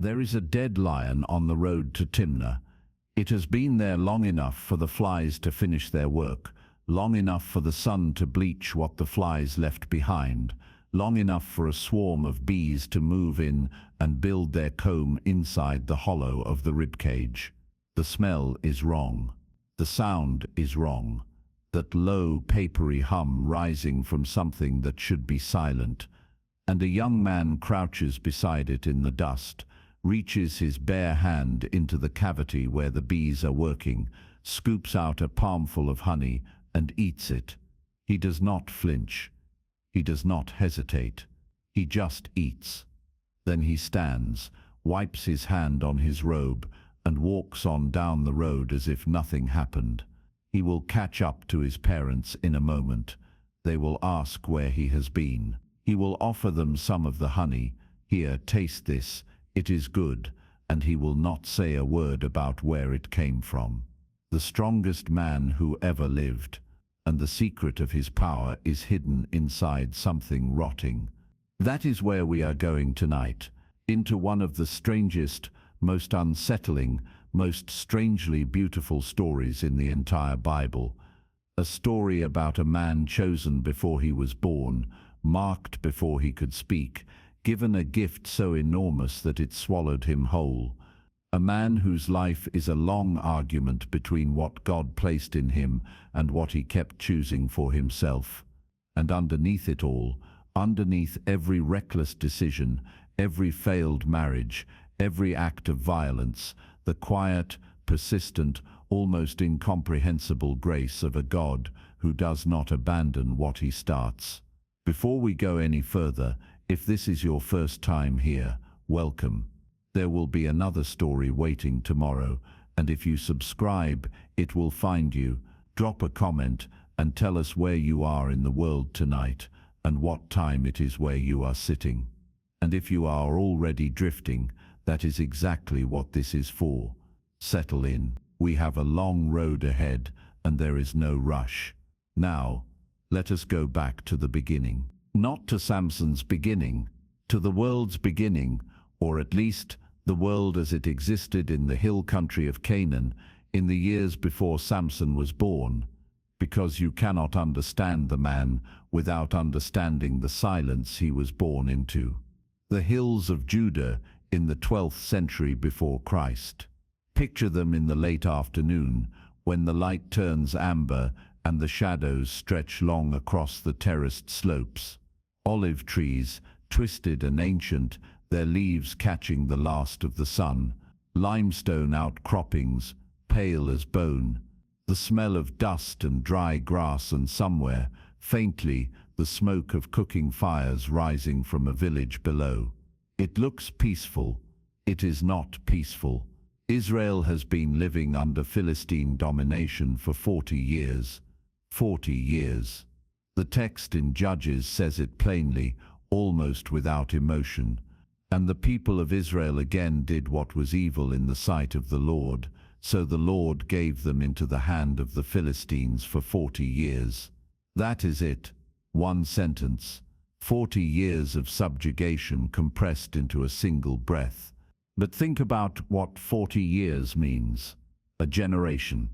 There is a dead lion on the road to Timnah. It has been there long enough for the flies to finish their work, long enough for the sun to bleach what the flies left behind, long enough for a swarm of bees to move in and build their comb inside the hollow of the ribcage. The smell is wrong. The sound is wrong. That low, papery hum rising from something that should be silent. And a young man crouches beside it in the dust, reaches his bare hand into the cavity where the bees are working, scoops out a palmful of honey and eats it. He does not flinch. He does not hesitate. He just eats. Then he stands, wipes his hand on his robe, and walks on down the road as if nothing happened. He will catch up to his parents in a moment. They will ask where he has been. He will offer them some of the honey. Here, taste this. It is good. And he will not say a word about where it came from. The strongest man who ever lived. And the secret of his power is hidden inside something rotting. That is where we are going tonight, into one of the strangest, most unsettling, most strangely beautiful stories in the entire Bible. A story about a man chosen before he was born, marked before he could speak, given a gift so enormous that it swallowed him whole. A man whose life is a long argument between what God placed in him and what he kept choosing for himself. And underneath it all, underneath every reckless decision, every failed marriage, every act of violence, the quiet, persistent, almost incomprehensible grace of a God who does not abandon what he starts. Before we go any further, if this is your first time here, welcome. There will be another story waiting tomorrow, and if you subscribe, it will find you. Drop a comment and tell us where you are in the world tonight and what time it is where you are sitting. And if you are already drifting, that is exactly what this is for. Settle in. We have a long road ahead, and there is no rush. Now, let us go back to the beginning. Not to Samson's beginning, to the world's beginning, or at least the world as it existed in the hill country of Canaan in the years before Samson was born, because you cannot understand the man without understanding the silence he was born into. The hills of Judah in the 12th century before Christ. Picture them in the late afternoon, when the light turns amber and the shadows stretch long across the terraced slopes. Olive trees, twisted and ancient, their leaves catching the last of the sun. Limestone outcroppings, pale as bone. The smell of dust and dry grass, and somewhere, faintly, the smoke of cooking fires rising from a village below. It looks peaceful. It is not peaceful. Israel has been living under Philistine domination for 40 years. 40 years. The text in Judges says it plainly, almost without emotion. And the people of Israel again did what was evil in the sight of the Lord, so the Lord gave them into the hand of the Philistines for 40 years. That is it. One sentence. 40 years of subjugation compressed into a single breath. But think about what 40 years means. A generation.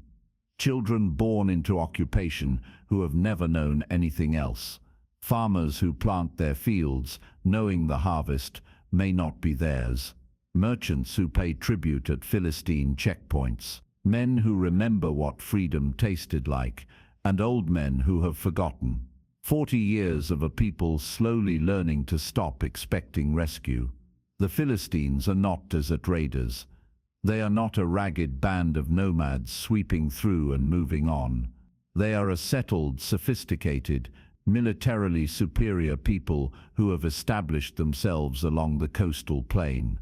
Children born into occupation who have never known anything else. Farmers who plant their fields, knowing the harvest may not be theirs. Merchants who pay tribute at Philistine checkpoints. Men who remember what freedom tasted like, and old men who have forgotten. 40 years of a people slowly learning to stop expecting rescue. The Philistines are not desert raiders. They are not a ragged band of nomads sweeping through and moving on. They are a settled, sophisticated, militarily superior people who have established themselves along the coastal plain.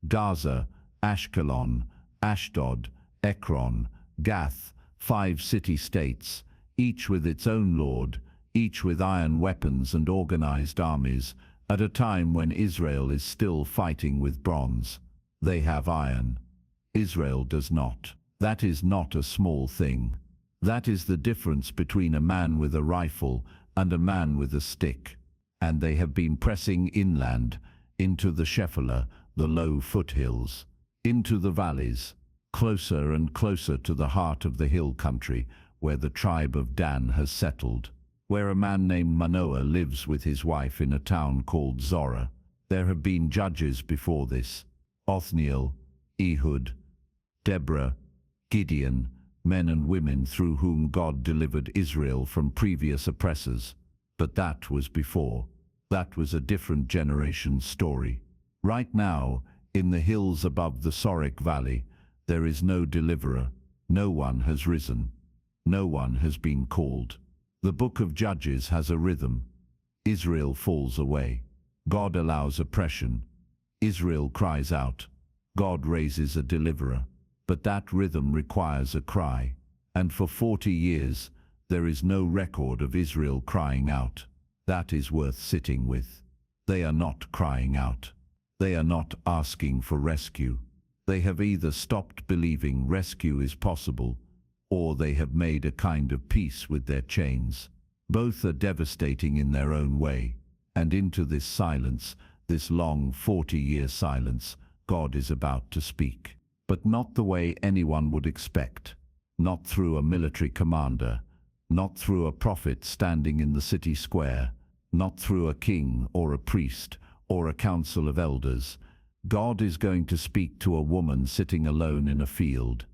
Gaza, Ashkelon, Ashdod, Ekron, Gath, 5 city-states, each with its own lord, each with iron weapons and organized armies, at a time when Israel is still fighting with bronze. They have iron. Israel does not. That is not a small thing. That is the difference between a man with a rifle and a man with a stick. And they have been pressing inland, into the Shephelah, the low foothills, into the valleys, closer and closer to the heart of the hill country where the tribe of Dan has settled, where a man named Manoah lives with his wife in a town called Zorah. There have been judges before this: Othniel, Ehud, Deborah, Gideon, men and women through whom God delivered Israel from previous oppressors. But that was before. That was a different generation's story. Right now, in the hills above the Sorek Valley, there is no deliverer. No one has risen. No one has been called. The book of Judges has a rhythm. Israel falls away. God allows oppression. Israel cries out. God raises a deliverer. But that rhythm requires a cry. And for 40 years, there is no record of Israel crying out. That is worth sitting with. They are not crying out. They are not asking for rescue. They have either stopped believing rescue is possible, or they have made a kind of peace with their chains. Both are devastating in their own way. And into this silence, this long 40-year silence, God is about to speak. But not the way anyone would expect. Not through a military commander. Not through a prophet standing in the city square. Not through a king or a priest or a council of elders. God is going to speak to a woman sitting alone in a field.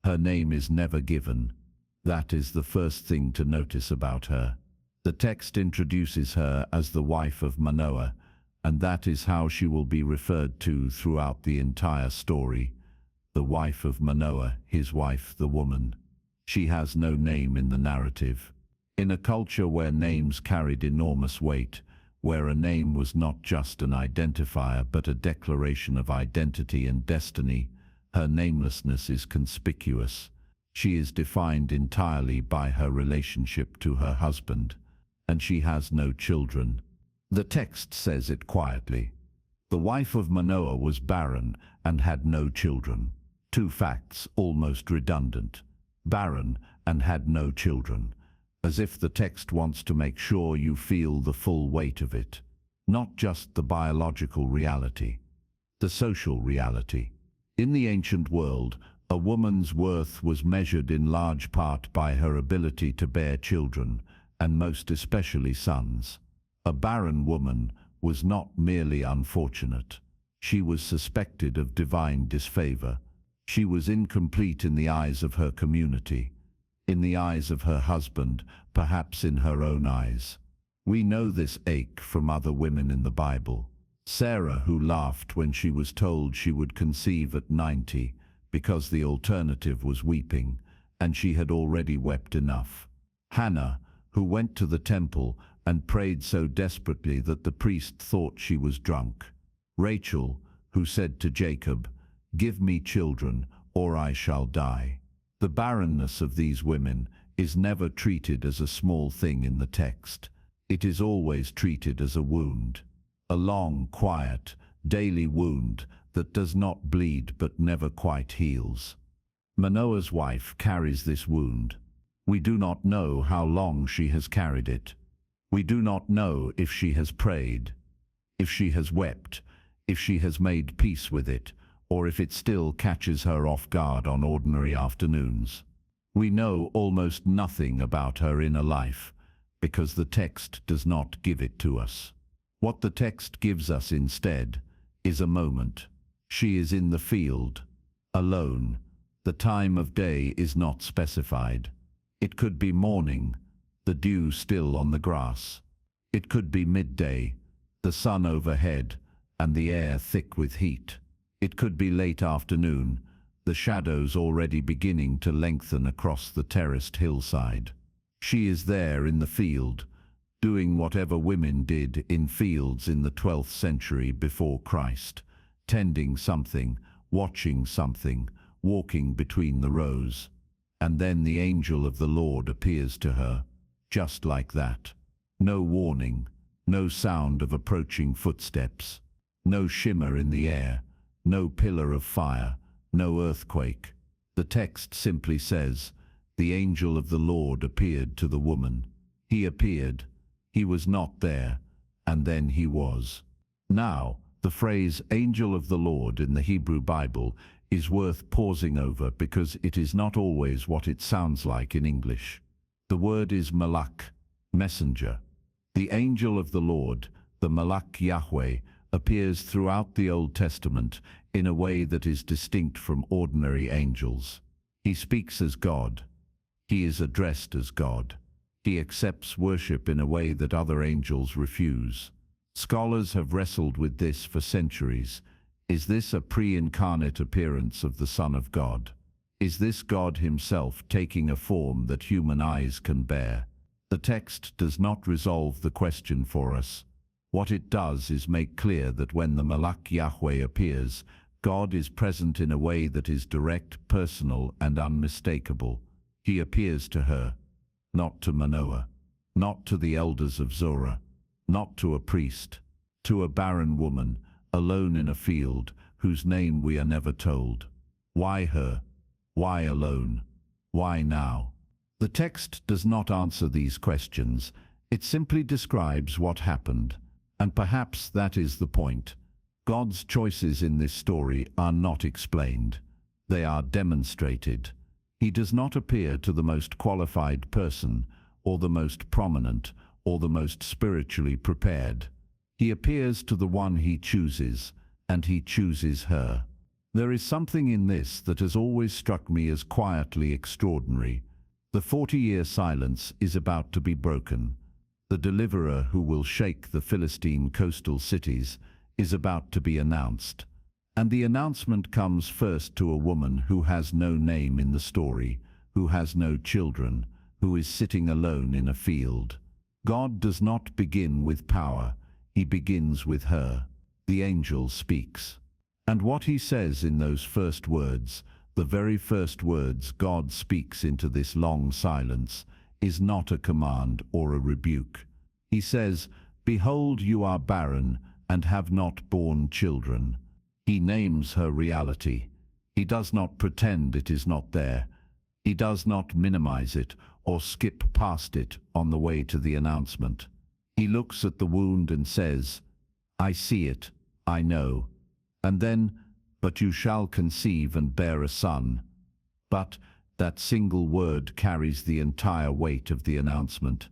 Her name is never given. That is the first thing to notice about her. The text introduces her as the wife of Manoah, and that is how she will be referred to throughout the entire story. The wife of Manoah, his wife, the woman. She has no name in the narrative. In a culture where names carried enormous weight, where a name was not just an identifier but a declaration of identity and destiny, her namelessness is conspicuous. She is defined entirely by her relationship to her husband, and she has no children. The text says it quietly. The wife of Manoah was barren and had no children. Two facts almost redundant. Barren and had no children. As if the text wants to make sure you feel the full weight of it. Not just the biological reality. The social reality. In the ancient world, a woman's worth was measured in large part by her ability to bear children, and most especially sons. A barren woman was not merely unfortunate. She was suspected of divine disfavor. She was incomplete in the eyes of her community, in the eyes of her husband, perhaps in her own eyes. We know this ache from other women in the Bible. Sarah, who laughed when she was told she would conceive at 90, because the alternative was weeping, and she had already wept enough. Hannah, who went to the temple and prayed so desperately that the priest thought she was drunk. Rachel, who said to Jacob, "Give me children, or I shall die." The barrenness of these women is never treated as a small thing in the text. It is always treated as a wound. A long, quiet, daily wound that does not bleed but never quite heals. Manoah's wife carries this wound. We do not know how long she has carried it. We do not know if she has prayed, if she has wept, if she has made peace with it, or if it still catches her off guard on ordinary afternoons. We know almost nothing about her inner life, because the text does not give it to us. What the text gives us instead is a moment. She is in the field, alone. The time of day is not specified. It could be morning, the dew still on the grass. It could be midday, the sun overhead, and the air thick with heat. It could be late afternoon, the shadows already beginning to lengthen across the terraced hillside. She is there in the field, doing whatever women did in fields in the 12th century before Christ, tending something, watching something, walking between the rows. And then the angel of the Lord appears to her, just like that. No warning, no sound of approaching footsteps, no shimmer in the air, no pillar of fire, no earthquake. The text simply says, the angel of the Lord appeared to the woman. He appeared. He was not there, and then he was. Now, The phrase angel of the Lord in the Hebrew Bible is worth pausing over because it is not always what it sounds like in English. The word is malak, messenger. The angel of the Lord, the Malak Yahweh, appears throughout the Old Testament in a way that is distinct from ordinary angels. He speaks as God. He is addressed as God. He accepts worship in a way that other angels refuse. Scholars have wrestled with this for centuries. Is this a pre-incarnate appearance of the Son of God? Is this God himself taking a form that human eyes can bear? The text does not resolve the question for us. What it does is make clear that when the Malak Yahweh appears, God is present in a way that is direct, personal, and unmistakable. He appears to her, not to Manoah, not to the elders of Zorah, not to a priest, to a barren woman, alone in a field, whose name we are never told. Why her? Why alone? Why now? The text does not answer these questions. It simply describes what happened. And perhaps that is the point. God's choices in this story are not explained. They are demonstrated. He does not appear to the most qualified person, or the most prominent, or the most spiritually prepared. He appears to the one he chooses, and he chooses her. There is something in this that has always struck me as quietly extraordinary. The 40-year silence is about to be broken. The deliverer who will shake the Philistine coastal cities is about to be announced. And the announcement comes first to a woman who has no name in the story, who has no children, who is sitting alone in a field. God does not begin with power. He begins with her. The angel speaks. And what he says in those first words, the very first words God speaks into this long silence, is not a command or a rebuke. He says, "Behold, you are barren and have not borne children." He names her reality. He does not pretend it is not there. He does not minimize it or skip past it on the way to the announcement. He looks at the wound and says, "I see it, I know." And then, "But you shall conceive and bear a son." But that single word carries the entire weight of the announcement.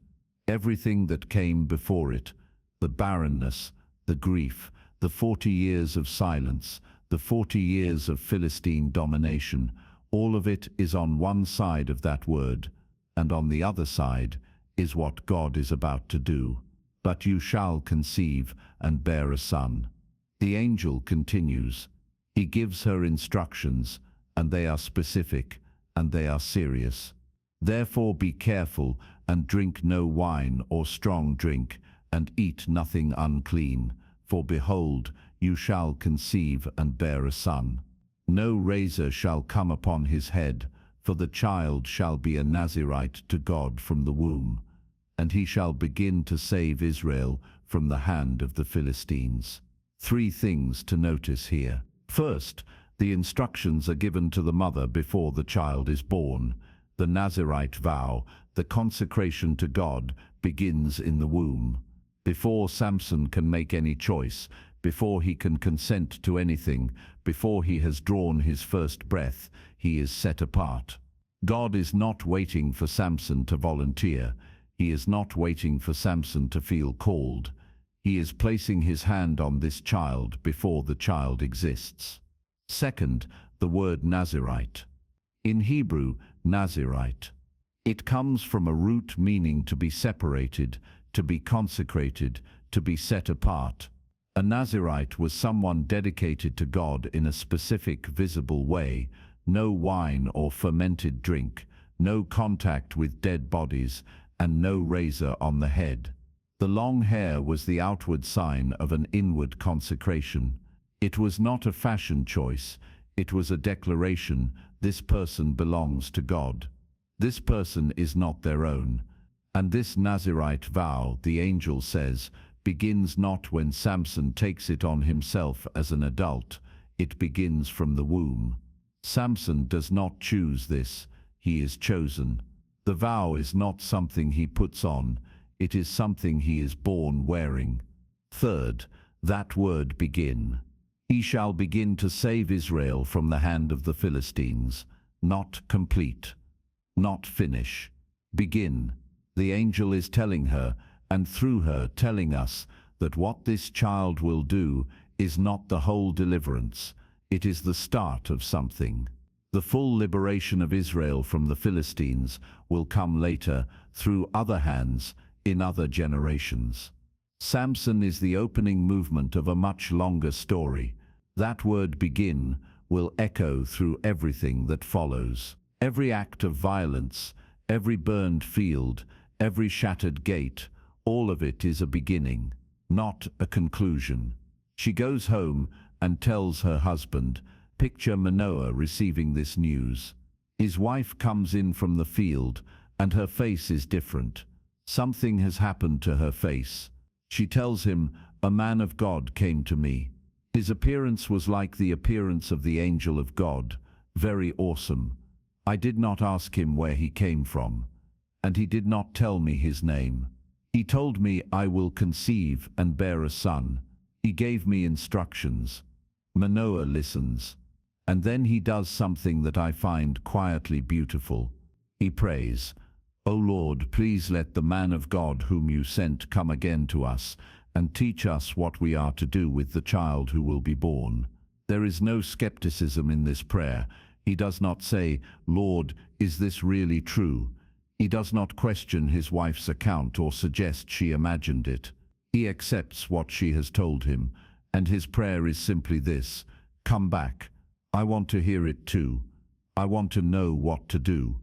Everything that came before it, the barrenness, the grief, the 40 years of silence, the 40 years of Philistine domination, all of it is on one side of that word, and on the other side is what God is about to do. "But you shall conceive and bear a son." The angel continues. He gives her instructions, and they are specific, and they are serious. "Therefore be careful, and drink no wine or strong drink, and eat nothing unclean. For behold, you shall conceive and bear a son. No razor shall come upon his head, for the child shall be a Nazirite to God from the womb. And he shall begin to save Israel from the hand of the Philistines." 3 things to notice here. First, the instructions are given to the mother before the child is born. The Nazirite vow, the consecration to God, begins in the womb. Before Samson can make any choice, before he can consent to anything, before he has drawn his first breath, he is set apart. God is not waiting for Samson to volunteer. He is not waiting for Samson to feel called. He is placing his hand on this child before the child exists. Second, the word Nazirite. In Hebrew, Nazirite. It comes from a root meaning to be separated, to be consecrated, to be set apart. A Nazirite was someone dedicated to God in a specific, visible way. No wine or fermented drink, no contact with dead bodies, and no razor on the head. The long hair was the outward sign of an inward consecration. It was not a fashion choice. It was a declaration: this person belongs to God. This person is not their own. And this Nazirite vow, the angel says, begins not when Samson takes it on himself as an adult. It begins from the womb. Samson does not choose this. He is chosen. The vow is not something he puts on. It is something he is born wearing. Third, that word begin. He shall begin to save Israel from the hand of the Philistines. Not complete, not finish. Begin. The angel is telling her, and through her telling us, that what this child will do is not the whole deliverance. It is the start of something. The full liberation of Israel from the Philistines will come later, through other hands, in other generations. Samson is the opening movement of a much longer story. That word begin will echo through everything that follows. Every act of violence, every burned field, every shattered gate, all of it is a beginning, not a conclusion. She goes home and tells her husband. Picture Manoah receiving this news. His wife comes in from the field, and her face is different. Something has happened to her face. She tells him, "A man of God came to me. His appearance was like the appearance of the angel of God, very awesome. I did not ask him where he came from, and he did not tell me his name. He told me I will conceive and bear a son. He gave me instructions." Manoah listens, and then he does something that I find quietly beautiful. He prays, "O Lord, please let the man of God whom you sent come again to us, and teach us what we are to do with the child who will be born." There is no skepticism in this prayer. He does not say, "Lord, is this really true?" He does not question his wife's account or suggest she imagined it. He accepts what she has told him, and his prayer is simply this: "Come back. I want to hear it too. I want to know what to do.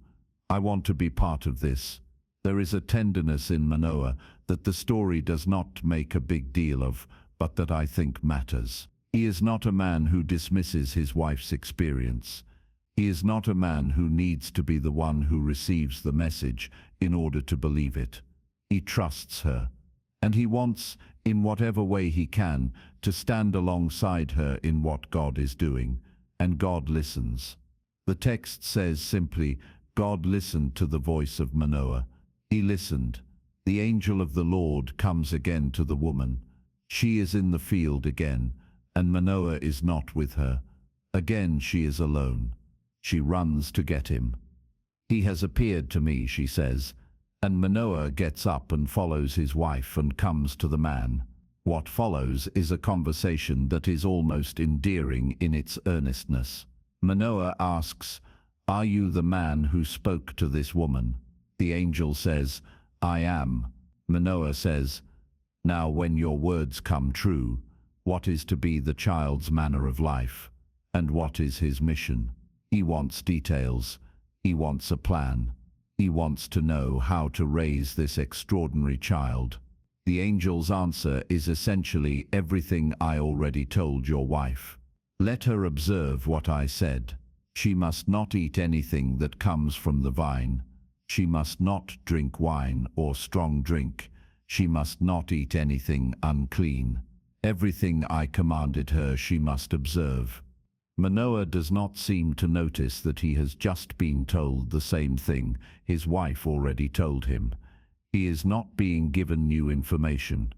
I want to be part of this." There is a tenderness in Manoah that the story does not make a big deal of, but that I think matters. He is not a man who dismisses his wife's experience. He is not a man who needs to be the one who receives the message in order to believe it. He trusts her, and he wants, in whatever way he can, to stand alongside her in what God is doing, and God listens. The text says simply, God listened to the voice of Manoah. He listened. The angel of the Lord comes again to the woman. She is in the field again, and Manoah is not with her. Again she is alone. She runs to get him. "He has appeared to me," she says, and Manoah gets up and follows his wife and comes to the man. What follows is a conversation that is almost endearing in its earnestness. Manoah asks, "Are you the man who spoke to this woman?" The angel says, "I am." Manoah says, "Now when your words come true, what is to be the child's manner of life? And what is his mission?" He wants details. He wants a plan. He wants to know how to raise this extraordinary child. The angel's answer is essentially everything I already told your wife. Let her observe what I said. She must not eat anything that comes from the vine. She must not drink wine or strong drink. She must not eat anything unclean. Everything I commanded her she must observe. Manoah does not seem to notice that he has just been told the same thing his wife already told him. He is not being given new information.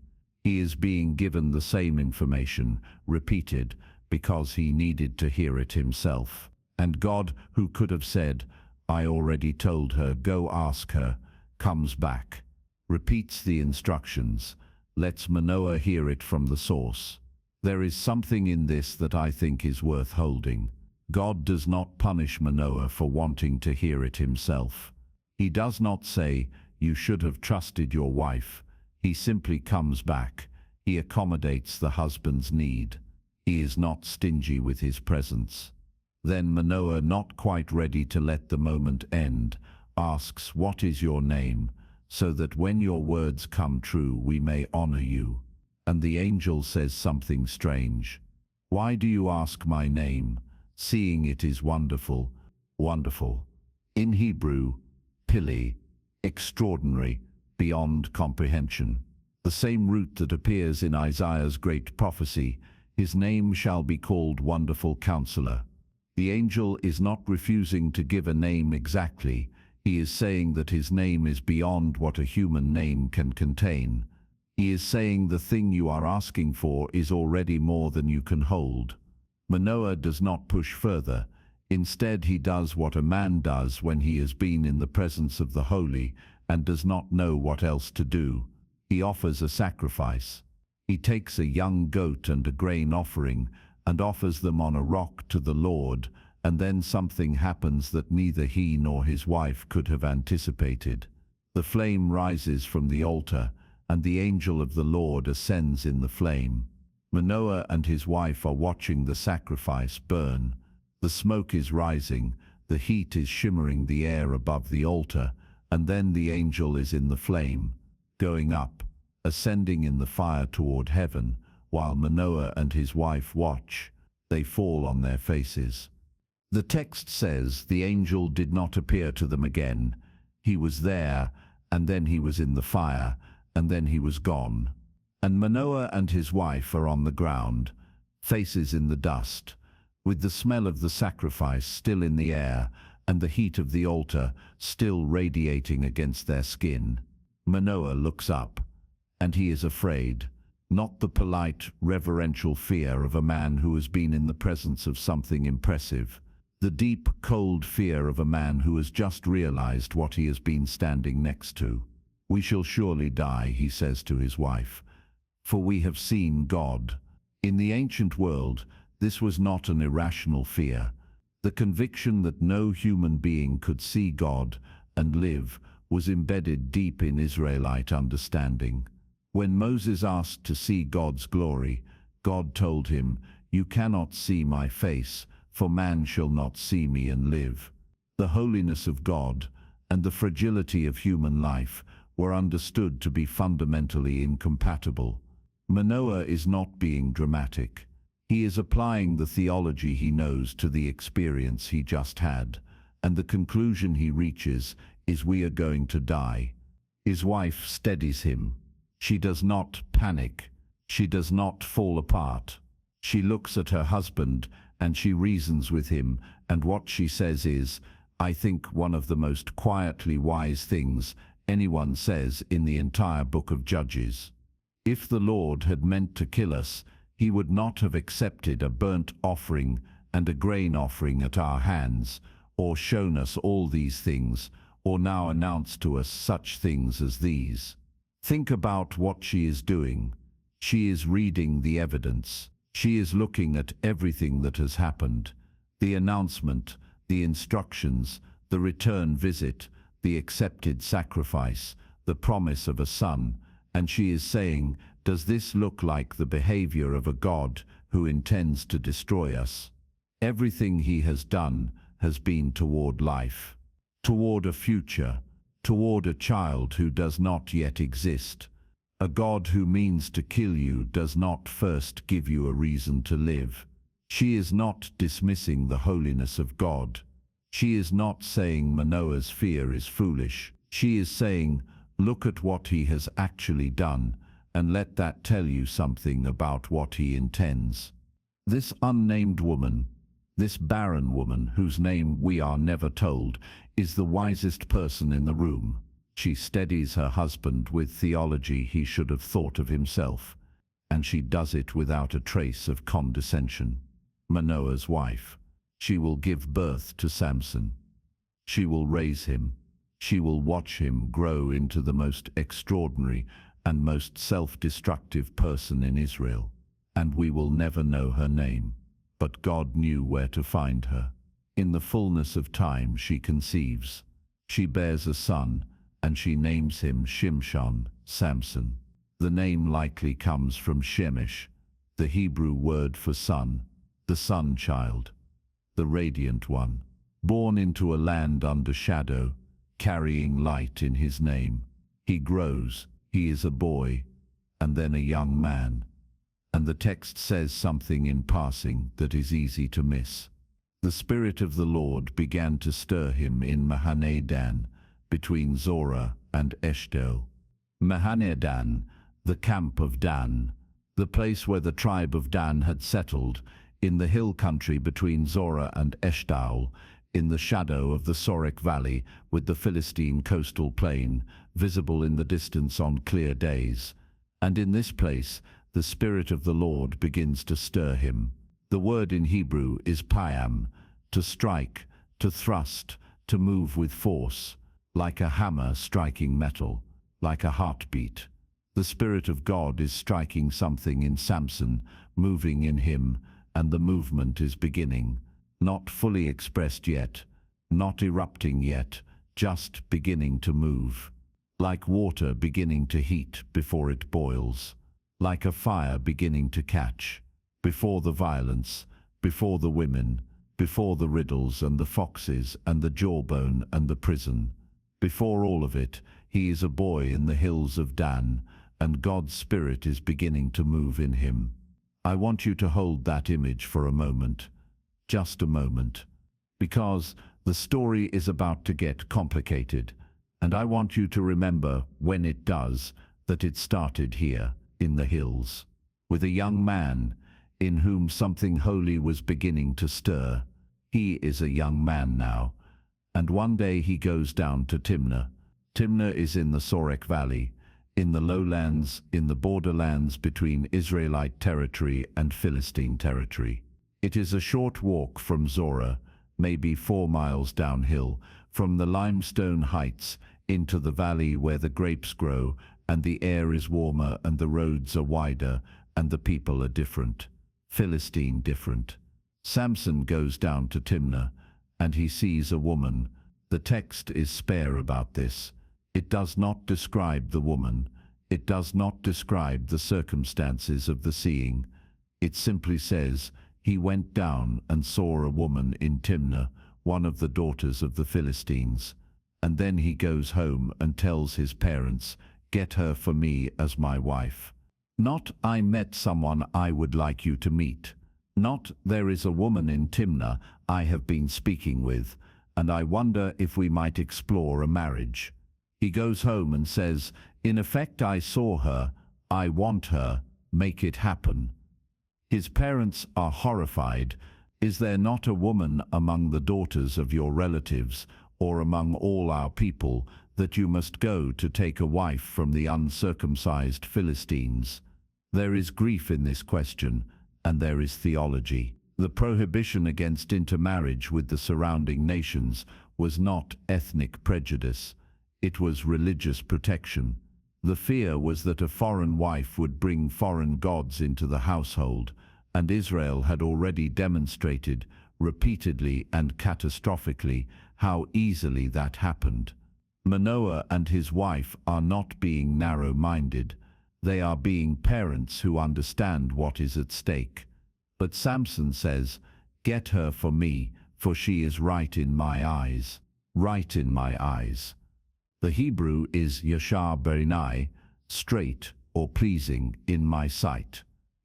He is being given the same information, repeated, because he needed to hear it himself. And God, who could have said, "I already told her, go ask her," comes back, repeats the instructions, lets Manoah hear it from the source. There is something in this that I think is worth holding. God does not punish Manoah for wanting to hear it himself. He does not say, "You should have trusted your wife." He simply comes back. He accommodates the husband's need. He is not stingy with his presence. Then Manoah, not quite ready to let the moment end, asks, "What is your name, so that when your words come true we may honor you?" And the angel says something strange. "Why do you ask my name, seeing it is wonderful?" Wonderful. In Hebrew, pili, extraordinary, beyond comprehension. The same root that appears in Isaiah's great prophecy, "His name shall be called Wonderful Counselor." The angel is not refusing to give a name exactly. He is saying that his name is beyond what a human name can contain. He is saying the thing you are asking for is already more than you can hold. Manoah does not push further. Instead, he does what a man does when he has been in the presence of the holy and does not know what else to do. He offers a sacrifice. He takes a young goat and a grain offering and offers them on a rock to the Lord, and then something happens that neither he nor his wife could have anticipated. The flame rises from the altar, and the angel of the Lord ascends in the flame. Manoah and his wife are watching the sacrifice burn. The smoke is rising, the heat is shimmering the air above the altar, and then the angel is in the flame, going up, ascending in the fire toward heaven. While Manoah and his wife watch, they fall on their faces. The text says the angel did not appear to them again. He was there, and then he was in the fire, and then he was gone. And Manoah and his wife are on the ground, faces in the dust, with the smell of the sacrifice still in the air, and the heat of the altar still radiating against their skin. Manoah looks up, and he is afraid, not the polite, reverential fear of a man who has been in the presence of something impressive. The deep, cold fear of a man who has just realized what he has been standing next to. "We shall surely die," he says to his wife, "for we have seen God." In the ancient world, this was not an irrational fear. The conviction that no human being could see God and live was embedded deep in Israelite understanding. When Moses asked to see God's glory, God told him, "You cannot see my face, for man shall not see me and live." The holiness of God and the fragility of human life were understood to be fundamentally incompatible. Manoah is not being dramatic. He is applying the theology he knows to the experience he just had, and the conclusion he reaches is, we are going to die. His wife steadies him. She does not panic. She does not fall apart. She looks at her husband and she reasons with him, and what she says is, I think, one of the most quietly wise things anyone says in the entire book of Judges. If the Lord had meant to kill us, he would not have accepted a burnt offering and a grain offering at our hands, or shown us all these things, or now announced to us such things as these. Think about what she is doing. She is reading the evidence. She is looking at everything that has happened. The announcement, the instructions, the return visit, the accepted sacrifice, the promise of a son, and she is saying, does this look like the behavior of a God who intends to destroy us? Everything he has done has been toward life, toward a future, toward a child who does not yet exist. A God who means to kill you does not first give you a reason to live. She is not dismissing the holiness of God. She is not saying Manoah's fear is foolish. She is saying, look at what he has actually done, and let that tell you something about what he intends. This unnamed woman, this barren woman whose name we are never told, is the wisest person in the room. She steadies her husband with theology he should have thought of himself, and she does it without a trace of condescension. Manoah's wife. She will give birth to Samson. She will raise him. She will watch him grow into the most extraordinary and most self-destructive person in Israel. And we will never know her name. But God knew where to find her. In the fullness of time she conceives. She bears a son, and she names him Shimshon, Samson. The name likely comes from Shemesh, the Hebrew word for son, the sun child, the radiant one, born into a land under shadow, carrying light in his name. He grows, he is a boy, and then a young man. And the text says something in passing that is easy to miss. The Spirit of the Lord began to stir him in Mahaneh Dan, between Zorah and Eshtaol. Mahaneh Dan, the camp of Dan, the place where the tribe of Dan had settled, in the hill country between Zorah and Eshtaol, in the shadow of the Sorek Valley, with the Philistine coastal plain visible in the distance on clear days. And in this place, the Spirit of the Lord begins to stir him. The word in Hebrew is payam, to strike, to thrust, to move with force, like a hammer striking metal, like a heartbeat. The Spirit of God is striking something in Samson, moving in him, and the movement is beginning. Not fully expressed yet, not erupting yet, just beginning to move. Like water beginning to heat before it boils. Like a fire beginning to catch. Before the violence, before the women, before the riddles and the foxes and the jawbone and the prison. Before all of it, he is a boy in the hills of Dan, and God's Spirit is beginning to move in him. I want you to hold that image for a moment. Just a moment. Because the story is about to get complicated, and I want you to remember, when it does, that it started here, in the hills, with a young man in whom something holy was beginning to stir. He is a young man now, and one day he goes down to Timnah. Timnah is in the Sorek Valley, in the lowlands, in the borderlands between Israelite territory and Philistine territory. It is a short walk from Zorah, maybe 4 miles downhill, from the limestone heights into the valley where the grapes grow, and the air is warmer and the roads are wider, and the people are different. Philistine different. Samson goes down to Timnah, and he sees a woman. The text is spare about this. It does not describe the woman. It does not describe the circumstances of the seeing. It simply says, he went down and saw a woman in Timnah, one of the daughters of the Philistines. And then he goes home and tells his parents, get her for me as my wife. Not, I met someone I would like you to meet. Not, there is a woman in Timnah I have been speaking with, and I wonder if we might explore a marriage. He goes home and says, in effect, I saw her, I want her, make it happen. His parents are horrified. Is there not a woman among the daughters of your relatives, or among all our people, that you must go to take a wife from the uncircumcised Philistines? There is grief in this question, and there is theology. The prohibition against intermarriage with the surrounding nations was not ethnic prejudice. It was religious protection. The fear was that a foreign wife would bring foreign gods into the household, and Israel had already demonstrated, repeatedly and catastrophically, how easily that happened. Manoah and his wife are not being narrow-minded. They are being parents who understand what is at stake. But Samson says, get her for me, for she is right in my eyes. Right in my eyes. The Hebrew is yashar b'einai, straight or pleasing in my sight.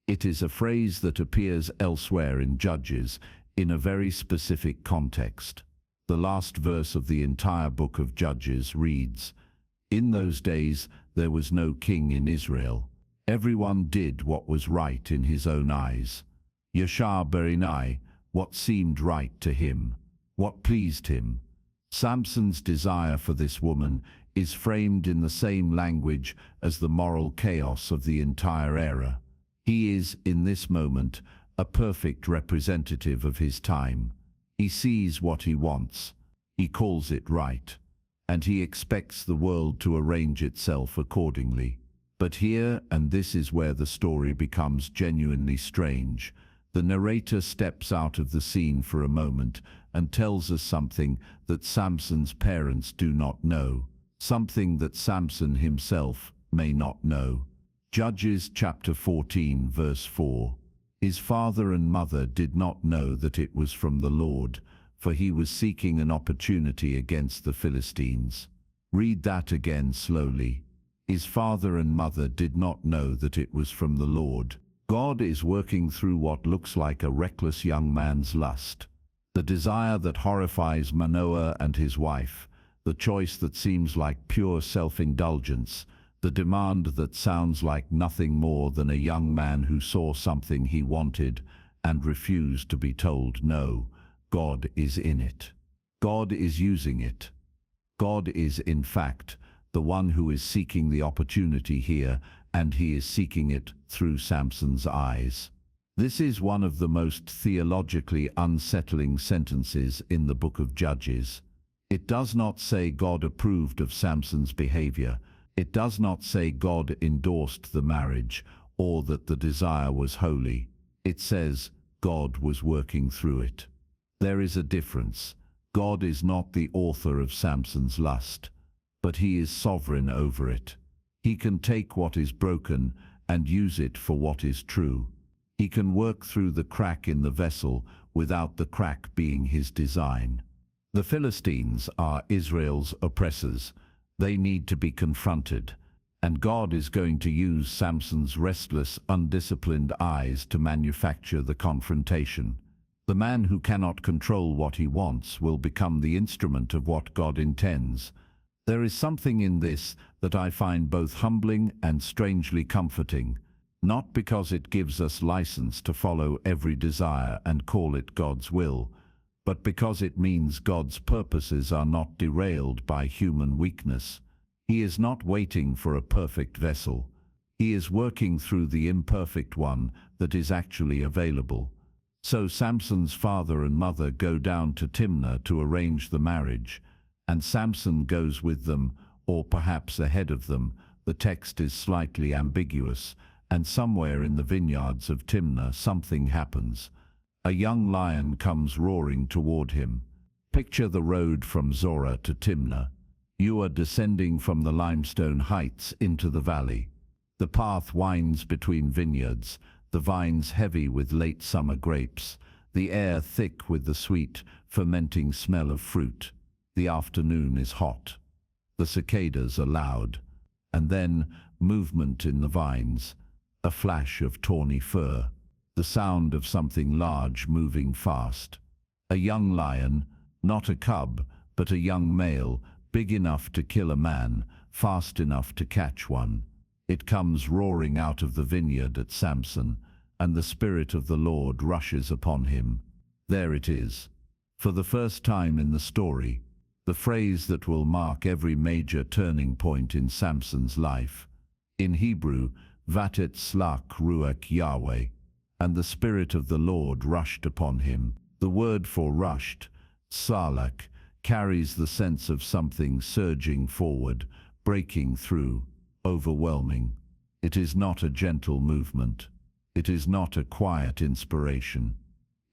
It is a phrase that appears elsewhere in Judges in a very specific context. The last verse of the entire book of Judges reads, in those days there was no king in Israel. Everyone did what was right in his own eyes. Yashar b'einai, what seemed right to him, what pleased him. Samson's desire for this woman is framed in the same language as the moral chaos of the entire era. He is, in this moment, a perfect representative of his time. He sees what he wants, he calls it right, and he expects the world to arrange itself accordingly. But here, and this is where the story becomes genuinely strange, the narrator steps out of the scene for a moment and tells us something that Samson's parents do not know, something that Samson himself may not know. Judges chapter 14 verse 4. His father and mother did not know that it was from the Lord, for he was seeking an opportunity against the Philistines. Read that again slowly. His father and mother did not know that it was from the Lord. God is working through what looks like a reckless young man's lust. The desire that horrifies Manoah and his wife, the choice that seems like pure self-indulgence, the demand that sounds like nothing more than a young man who saw something he wanted and refused to be told no. God is in it. God is using it. God is, in fact, the one who is seeking the opportunity here and he is seeking it through Samson's eyes. This is one of the most theologically unsettling sentences in the book of Judges. It does not say God approved of Samson's behavior. It does not say God endorsed the marriage or that the desire was holy. It says God was working through it. There is a difference. God is not the author of Samson's lust, but he is sovereign over it. He can take what is broken and use it for what is true. He can work through the crack in the vessel without the crack being his design. The Philistines are Israel's oppressors. They need to be confronted, and God is going to use Samson's restless, undisciplined eyes to manufacture the confrontation. The man who cannot control what he wants will become the instrument of what God intends. There is something in this that I find both humbling and strangely comforting, not because it gives us license to follow every desire and call it God's will, but because it means God's purposes are not derailed by human weakness. He is not waiting for a perfect vessel. He is working through the imperfect one that is actually available. So Samson's father and mother go down to Timnah to arrange the marriage, and Samson goes with them, or perhaps ahead of them. The text is slightly ambiguous, and somewhere in the vineyards of Timnah something happens. A young lion comes roaring toward him. Picture the road from Zorah to Timnah. You are descending from the limestone heights into the valley. The path winds between vineyards, the vines heavy with late summer grapes, the air thick with the sweet, fermenting smell of fruit. The afternoon is hot. The cicadas are loud. And then movement in the vines, a flash of tawny fur, the sound of something large moving fast. A young lion, not a cub, but a young male, big enough to kill a man, fast enough to catch one. It comes roaring out of the vineyard at Samson, and the Spirit of the Lord rushes upon him. There it is. For the first time in the story, the phrase that will mark every major turning point in Samson's life. In Hebrew, Vatet slach ruach Yahweh, and the Spirit of the Lord rushed upon him. The word for rushed, salak, carries the sense of something surging forward, breaking through, overwhelming. It is not a gentle movement. It is not a quiet inspiration.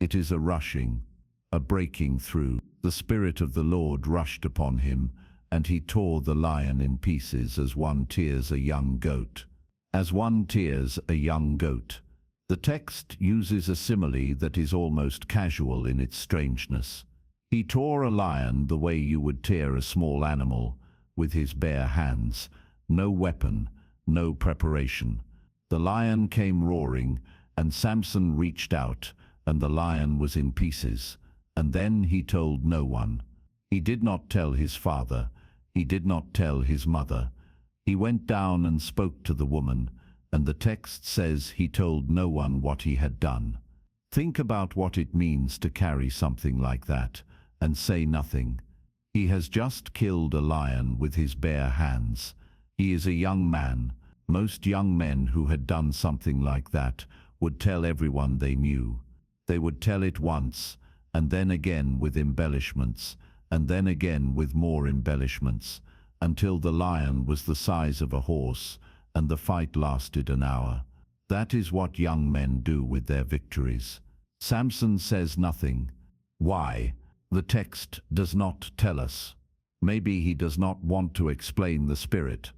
It is a rushing, a breaking through. The Spirit of the Lord rushed upon him, and he tore the lion in pieces as one tears a young goat. As one tears a young goat. The text uses a simile that is almost casual in its strangeness. He tore a lion the way you would tear a small animal, with his bare hands. No weapon, no preparation. The lion came roaring, and Samson reached out, and the lion was in pieces. And then he told no one. He did not tell his father. He did not tell his mother. He went down and spoke to the woman, and the text says he told no one what he had done. Think about what it means to carry something like that and say nothing. He has just killed a lion with his bare hands. He is a young man. Most young men who had done something like that would tell everyone they knew. They would tell it once, and then again with embellishments, and then again with more embellishments, until the lion was the size of a horse, and the fight lasted an hour. That is what young men do with their victories. Samson says nothing. Why? The text does not tell us. Maybe he does not want to explain the Spirit.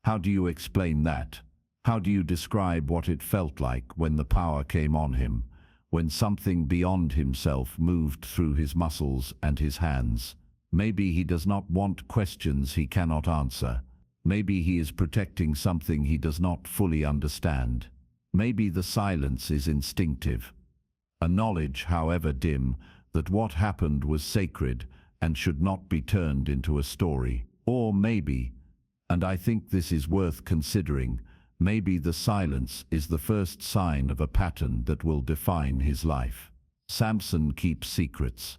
How do you explain that? How do you describe what it felt like when the power came on him, when something beyond himself moved through his muscles and his hands? Maybe he does not want questions he cannot answer. Maybe he is protecting something he does not fully understand. Maybe the silence is instinctive. A knowledge, however dim, that what happened was sacred and should not be turned into a story. Or maybe, and I think this is worth considering, maybe the silence is the first sign of a pattern that will define his life. Samson keeps secrets.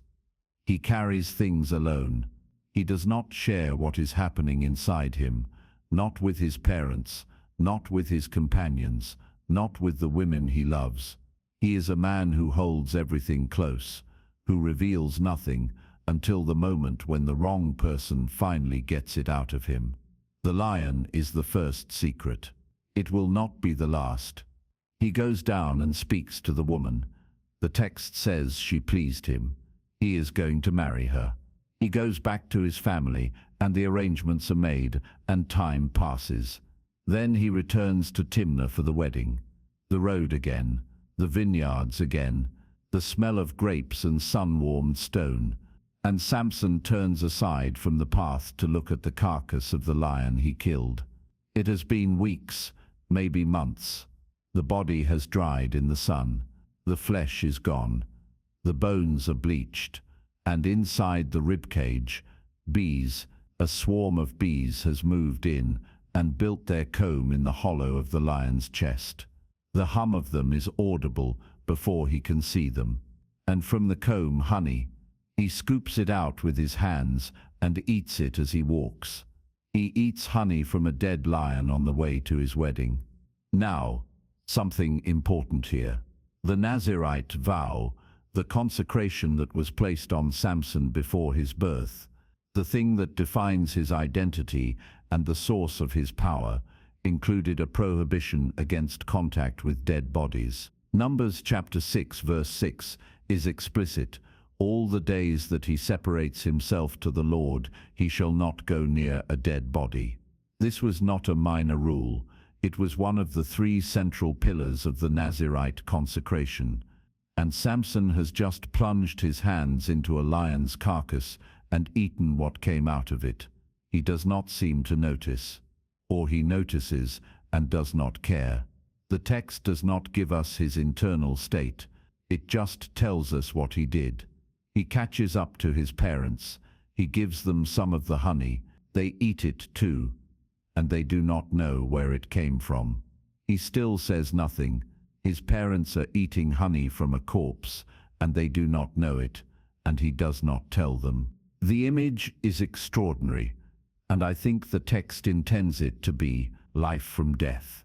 He carries things alone. He does not share what is happening inside him, not with his parents, not with his companions, not with the women he loves. He is a man who holds everything close, who reveals nothing until the moment when the wrong person finally gets it out of him. The lion is the first secret. It will not be the last. He goes down and speaks to the woman. The text says she pleased him. He is going to marry her. He goes back to his family, and the arrangements are made, and time passes. Then he returns to Timnah for the wedding. The road again, the vineyards again, the smell of grapes and sun-warmed stone. And Samson turns aside from the path to look at the carcass of the lion he killed. It has been weeks, maybe months. The body has dried in the sun. The flesh is gone. The bones are bleached. And inside the ribcage, bees, a swarm of bees has moved in and built their comb in the hollow of the lion's chest. The hum of them is audible before he can see them. And from the comb, honey. He scoops it out with his hands and eats it as he walks. He eats honey from a dead lion on the way to his wedding. Now, something important here. The Nazirite vow, the consecration that was placed on Samson before his birth, the thing that defines his identity and the source of his power, included a prohibition against contact with dead bodies. Numbers chapter 6 verse 6 is explicit. All the days that he separates himself to the Lord, he shall not go near a dead body. This was not a minor rule. It was one of the 3 central pillars of the Nazirite consecration. And Samson has just plunged his hands into a lion's carcass and eaten what came out of it. He does not seem to notice. Or he notices and does not care. The text does not give us his internal state. It just tells us what he did. He catches up to his parents. He gives them some of the honey. They eat it too, and they do not know where it came from. He still says nothing. His parents are eating honey from a corpse, and they do not know it, and he does not tell them. The image is extraordinary, and I think the text intends it to be life from death,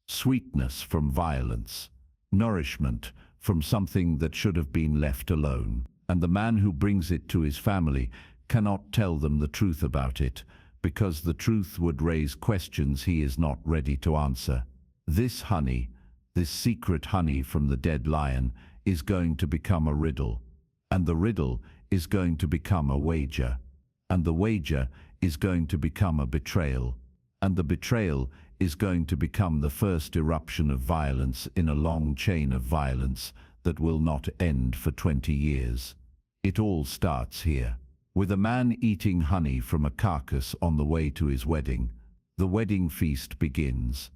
sweetness from violence, nourishment from something that should have been left alone. And the man who brings it to his family cannot tell them the truth about it, because the truth would raise questions he is not ready to answer. This honey, this secret honey from the dead lion, is going to become a riddle, and the riddle is going to become a wager, and the wager is going to become a betrayal, and the betrayal is going to become the first eruption of violence in a long chain of violence that will not end for 20 years. It all starts here, with a man eating honey from a carcass on the way to his wedding. The wedding feast begins.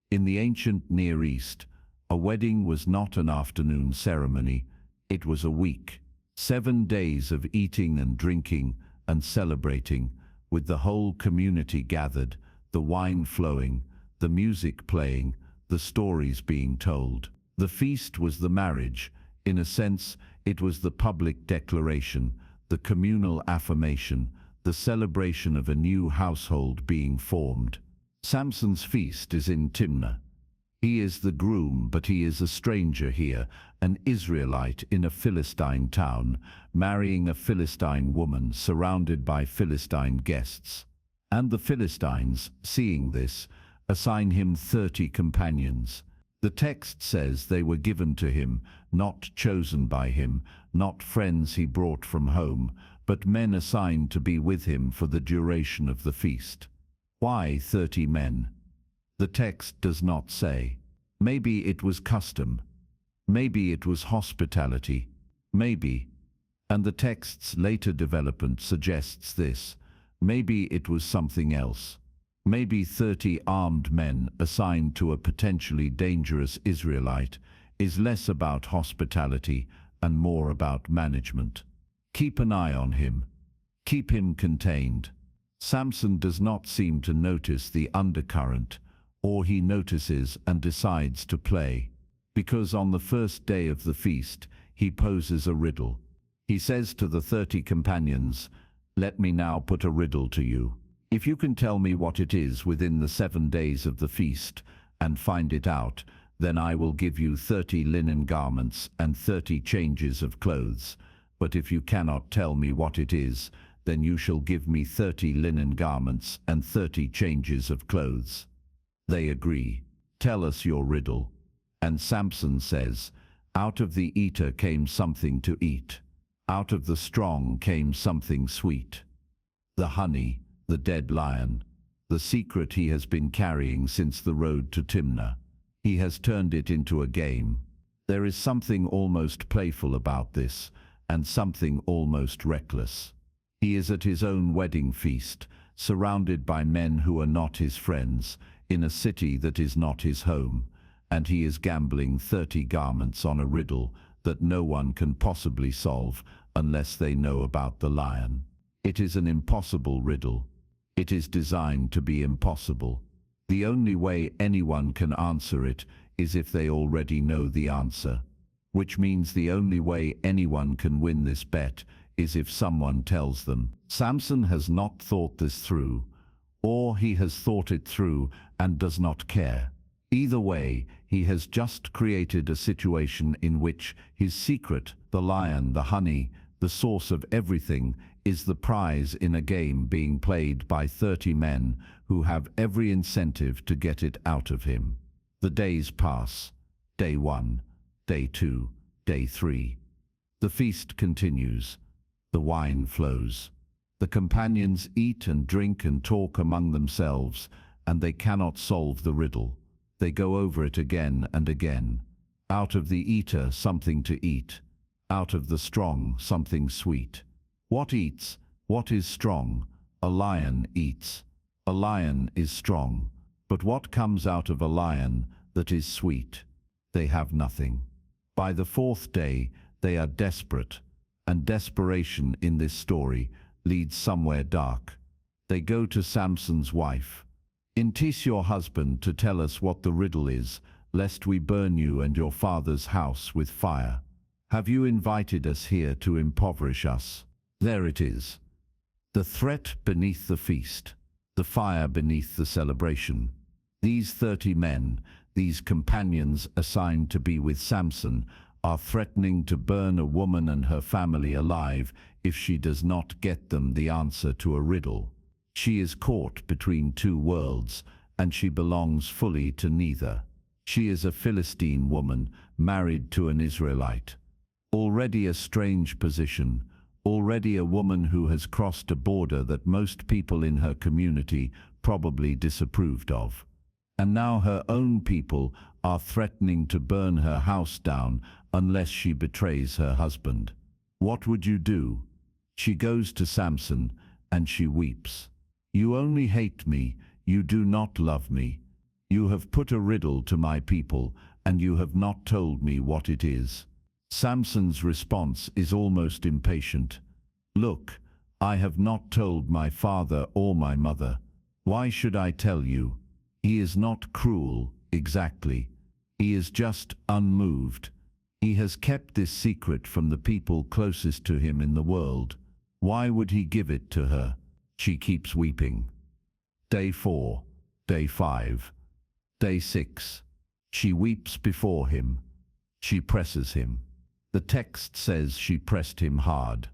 In the ancient Near East, a wedding was not an afternoon ceremony, it was a week. 7 days of eating and drinking and celebrating, with the whole community gathered, the wine flowing, the music playing, the stories being told. The feast was the marriage. In a sense, it was the public declaration, the communal affirmation, the celebration of a new household being formed. Samson's feast is in Timnah. He is the groom, but he is a stranger here, an Israelite in a Philistine town, marrying a Philistine woman surrounded by Philistine guests. And the Philistines, seeing this, assign him 30 companions. The text says they were given to him, not chosen by him, not friends he brought from home, but men assigned to be with him for the duration of the feast. Why 30 men? The text does not say. Maybe it was custom. Maybe it was hospitality. Maybe. And the text's later development suggests this. Maybe it was something else. Maybe 30 armed men assigned to a potentially dangerous Israelite is less about hospitality and more about management. Keep an eye on him. Keep him contained. Samson does not seem to notice the undercurrent, or he notices and decides to play, because on the first day of the feast, he poses a riddle. He says to the 30 companions, "Let me now put a riddle to you." If you can tell me what it is within the 7 days of the feast, and find it out, then I will give you 30 linen garments and 30 changes of clothes. But if you cannot tell me what it is, then you shall give me 30 linen garments and 30 changes of clothes. They agree. Tell us your riddle. And Samson says, out of the eater came something to eat. Out of the strong came something sweet. The honey, the dead lion, the secret he has been carrying since the road to Timnah. He has turned it into a game. There is something almost playful about this, and something almost reckless. He is at his own wedding feast, surrounded by men who are not his friends, in a city that is not his home, and he is gambling 30 garments on a riddle that no one can possibly solve unless they know about the lion. It is an impossible riddle. It is designed to be impossible. The only way anyone can answer it is if they already know the answer, which means the only way anyone can win this bet is if someone tells them. Samson has not thought this through, or he has thought it through and does not care. Either way, he has just created a situation in which his secret, the lion, the honey, the source of everything, is the prize in a game being played by 30 men who have every incentive to get it out of him. The days pass. Day 1, day 2, day 3. The feast continues. The wine flows. The companions eat and drink and talk among themselves, and they cannot solve the riddle. They go over it again and again. Out of the eater something to eat. Out of the strong something sweet. What eats? What is strong? A lion eats. A lion is strong. But what comes out of a lion that is sweet? They have nothing. By the 4th day, they are desperate, and desperation in this story leads somewhere dark. They go to Samson's wife. Entice your husband to tell us what the riddle is, lest we burn you and your father's house with fire. Have you invited us here to impoverish us? There it is. The threat beneath the feast, the fire beneath the celebration. These 30 men, these companions assigned to be with Samson, are threatening to burn a woman and her family alive if she does not get them the answer to a riddle. She is caught between 2 worlds, and she belongs fully to neither. She is a Philistine woman married to an Israelite. Already a strange position, already a woman who has crossed a border that most people in her community probably disapproved of. And now her own people are threatening to burn her house down unless she betrays her husband. What would you do? She goes to Samson and she weeps. You only hate me, you do not love me. You have put a riddle to my people and you have not told me what it is. Samson's response is almost impatient. Look, I have not told my father or my mother. Why should I tell you? He is not cruel, exactly. He is just unmoved. He has kept this secret from the people closest to him in the world. Why would he give it to her? She keeps weeping. Day 4, day 5, day 6. She weeps before him. She presses him. The text says she pressed him hard.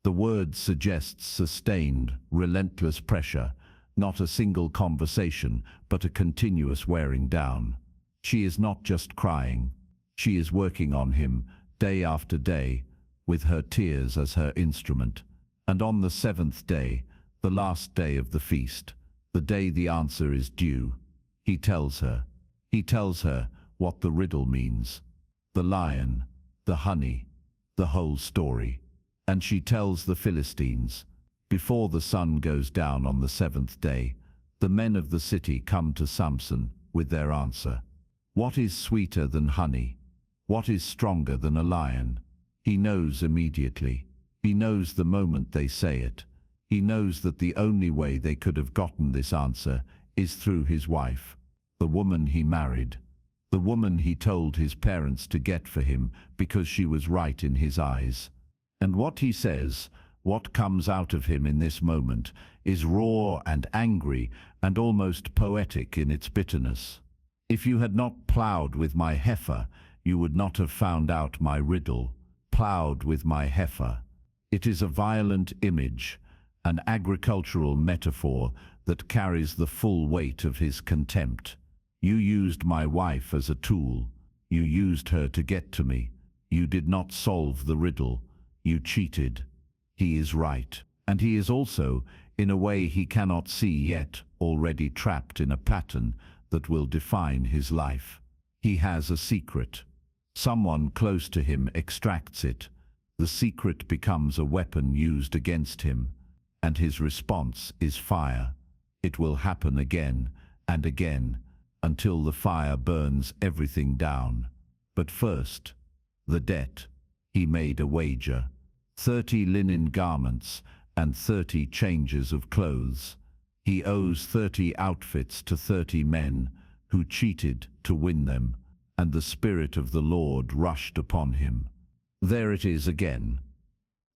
The word suggests sustained, relentless pressure, not a single conversation, but a continuous wearing down. She is not just crying. She is working on him, day after day, with her tears as her instrument. And on the 7th day, the last day of the feast, the day the answer is due, he tells her what the riddle means. The lion, the honey, the whole story. And she tells the Philistines. Before the sun goes down on the 7th day, the men of the city come to Samson with their answer. What is sweeter than honey? What is stronger than a lion? He knows immediately. He knows the moment they say it. He knows that the only way they could have gotten this answer is through his wife, the woman he married, the woman he told his parents to get for him because she was right in his eyes. And what he says, What comes out of him in this moment is raw and angry and almost poetic in its bitterness. If you had not plowed with my heifer, you would not have found out my riddle. Plowed with my heifer. It is a violent image, an agricultural metaphor that carries the full weight of his contempt. You used my wife as a tool. You used her to get to me. You did not solve the riddle. You cheated. He is right. And he is also, in a way he cannot see yet, already trapped in a pattern that will define his life. He has a secret. Someone close to him extracts it. The secret becomes a weapon used against him, and his response is fire. It will happen again and again until the fire burns everything down. But first, the debt. He made a wager. 30 linen garments and 30 changes of clothes. He owes 30 outfits to 30 men who cheated to win them, and the Spirit of the Lord rushed upon him. There it is again.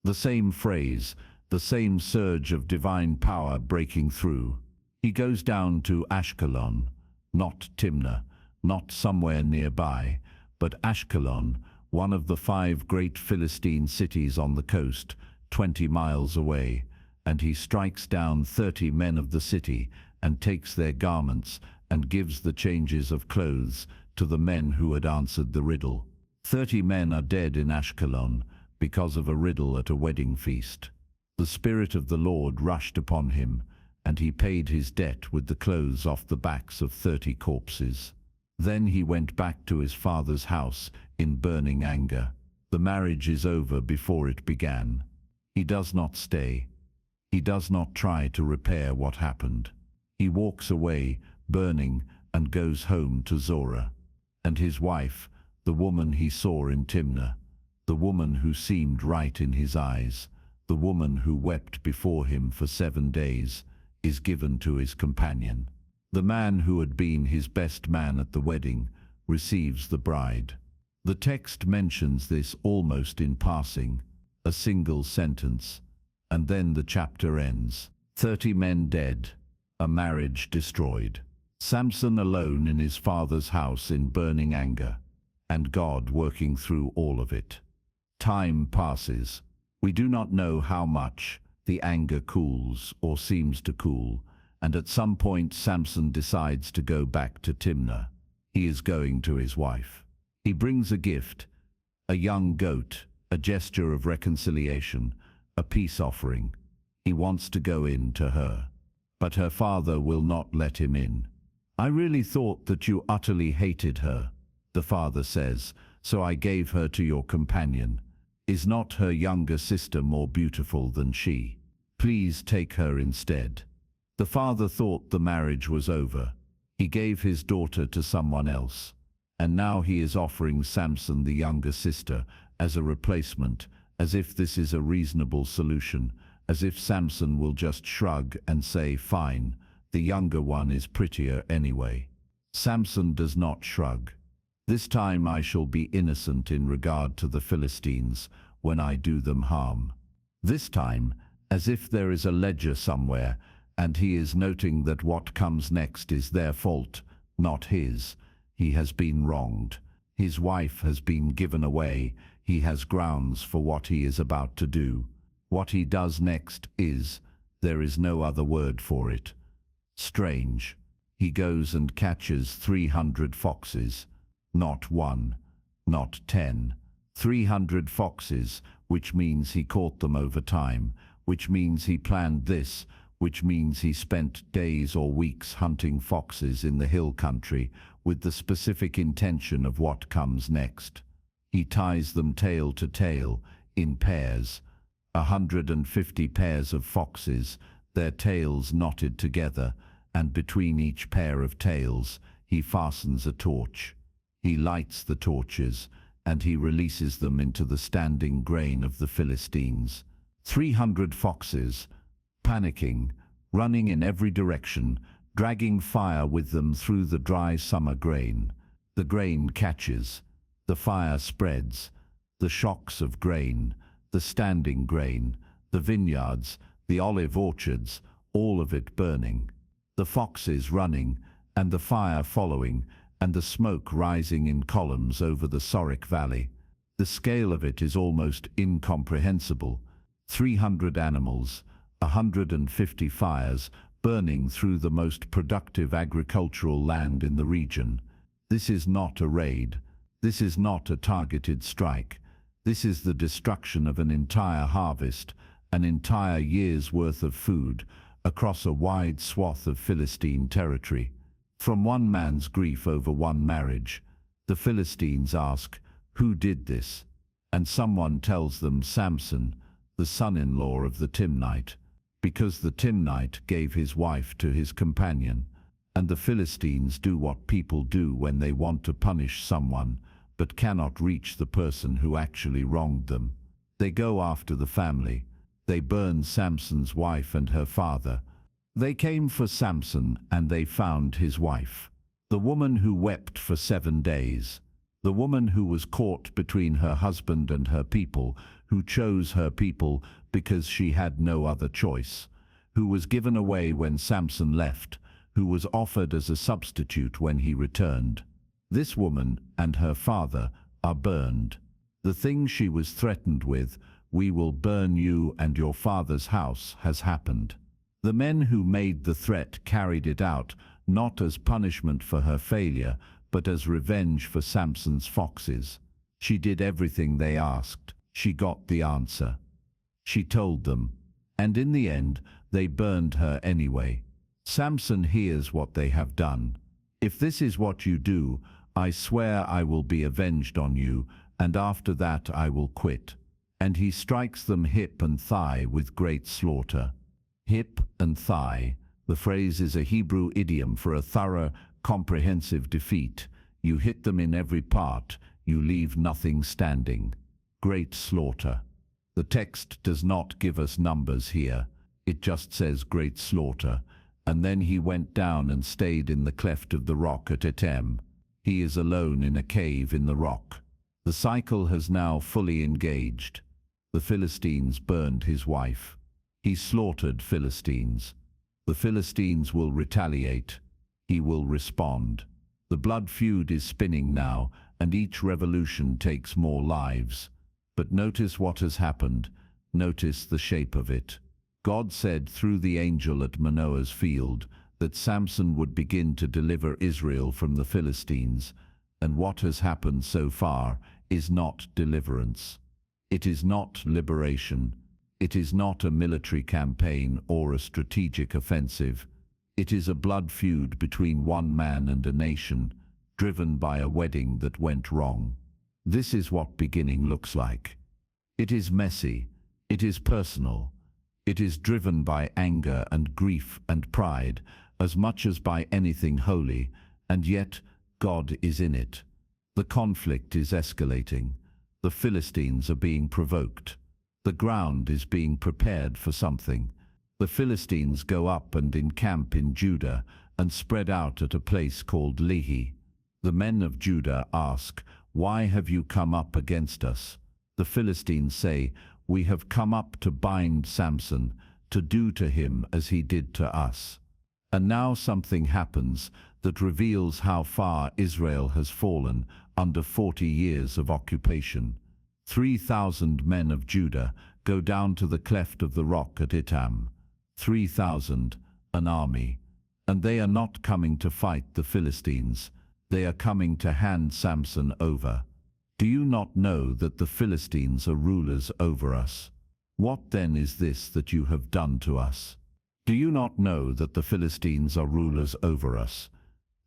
The same phrase, the same surge of divine power breaking through. He goes down to Ashkelon, not Timnah, not somewhere nearby, but Ashkelon, one of the 5 great Philistine cities on the coast, 20 miles away, and he strikes down 30 men of the city and takes their garments and gives the changes of clothes to the men who had answered the riddle. 30 men are dead in Ashkelon because of a riddle at a wedding feast. The Spirit of the Lord rushed upon him, and he paid his debt with the clothes off the backs of 30 corpses. Then he went back to his father's house in burning anger. The marriage is over before it began. He does not stay. He does not try to repair what happened. He walks away, burning, and goes home to Zorah. And his wife, the woman he saw in Timnah, the woman who seemed right in his eyes, the woman who wept before him for 7 days, is given to his companion. The man who had been his best man at the wedding receives the bride. The text mentions this almost in passing, a single sentence, and then the chapter ends. 30 men dead, a marriage destroyed. Samson alone in his father's house in burning anger, and God working through all of it. Time passes. We do not know how much. The anger cools or seems to cool, and at some point Samson decides to go back to Timnah. He is going to his wife. He brings a gift, a young goat, a gesture of reconciliation, a peace offering. He wants to go in to her, but her father will not let him in. I really thought that you utterly hated her, the father says, so I gave her to your companion. Is not her younger sister more beautiful than she? Please take her instead. The father thought the marriage was over. He gave his daughter to someone else, and now he is offering Samson the younger sister as a replacement, as if this is a reasonable solution, as if Samson will just shrug and say, fine, the younger one is prettier anyway. Samson does not shrug. This time I shall be innocent in regard to the Philistines when I do them harm. This time, as if there is a ledger somewhere, and he is noting that what comes next is their fault, not his. He has been wronged. His wife has been given away. He has grounds for what he is about to do. What he does next is, there is no other word for it, strange. He goes and catches 300 foxes. Not 1, not 10. 300 foxes, which means he caught them over time, which means he planned this, which means he spent days or weeks hunting foxes in the hill country with the specific intention of what comes next. He ties them tail to tail, in pairs. 150 pairs of foxes, their tails knotted together, and between each pair of tails he fastens a torch. He lights the torches, and he releases them into the standing grain of the Philistines. 300 foxes, panicking, running in every direction, dragging fire with them through the dry summer grain. The grain catches, the fire spreads, the shocks of grain, the standing grain, the vineyards, the olive orchards, all of it burning. The foxes running, and the fire following, and the smoke rising in columns over the Sorek Valley. The scale of it is almost incomprehensible. 300 animals, 150 fires, burning through the most productive agricultural land in the region. This is not a raid. This is not a targeted strike. This is the destruction of an entire harvest, an entire year's worth of food, across a wide swath of Philistine territory. From one man's grief over one marriage, the Philistines ask, "Who did this?" And someone tells them Samson, the son-in-law of the Timnite, because the Timnite gave his wife to his companion. And the Philistines do what people do when they want to punish someone, but cannot reach the person who actually wronged them. They go after the family. They burn Samson's wife and her father. They came for Samson, and they found his wife, the woman who wept for 7 days, the woman who was caught between her husband and her people, who chose her people because she had no other choice, who was given away when Samson left, who was offered as a substitute when he returned. This woman and her father are burned. The thing she was threatened with, "We will burn you and your father's house," has happened. The men who made the threat carried it out, not as punishment for her failure, but as revenge for Samson's foxes. She did everything they asked. She got the answer. She told them, and in the end, they burned her anyway. Samson hears what they have done. "If this is what you do, I swear I will be avenged on you, and after that I will quit." And he strikes them hip and thigh with great slaughter. Hip and thigh. The phrase is a Hebrew idiom for a thorough, comprehensive defeat. You hit them in every part, you leave nothing standing. Great slaughter. The text does not give us numbers here. It just says great slaughter. And then he went down and stayed in the cleft of the rock at Etem. He is alone in a cave in the rock. The cycle has now fully engaged. The Philistines burned his wife. He slaughtered Philistines. The Philistines will retaliate. He will respond. The blood feud is spinning now, and each revolution takes more lives. But notice what has happened. Notice the shape of it. God said through the angel at Manoah's field that Samson would begin to deliver Israel from the Philistines, and what has happened so far is not deliverance. It is not liberation. It is not a military campaign or a strategic offensive. It is a blood feud between one man and a nation, driven by a wedding that went wrong. This is what beginning looks like. It is messy. It is personal. It is driven by anger and grief and pride, as much as by anything holy, and yet God is in it. The conflict is escalating. The Philistines are being provoked. The ground is being prepared for something. The Philistines go up and encamp in Judah and spread out at a place called Lehi. The men of Judah ask, "Why have you come up against us?" The Philistines say, "We have come up to bind Samson, to do to him as he did to us." And now something happens that reveals how far Israel has fallen under 40 years of occupation. 3,000 men of Judah go down to the cleft of the rock at Etam. 3,000, an army. And they are not coming to fight the Philistines. They are coming to hand Samson over. Do you not know that the Philistines are rulers over us? What then is this that you have done to us? Do you not know that the Philistines are rulers over us?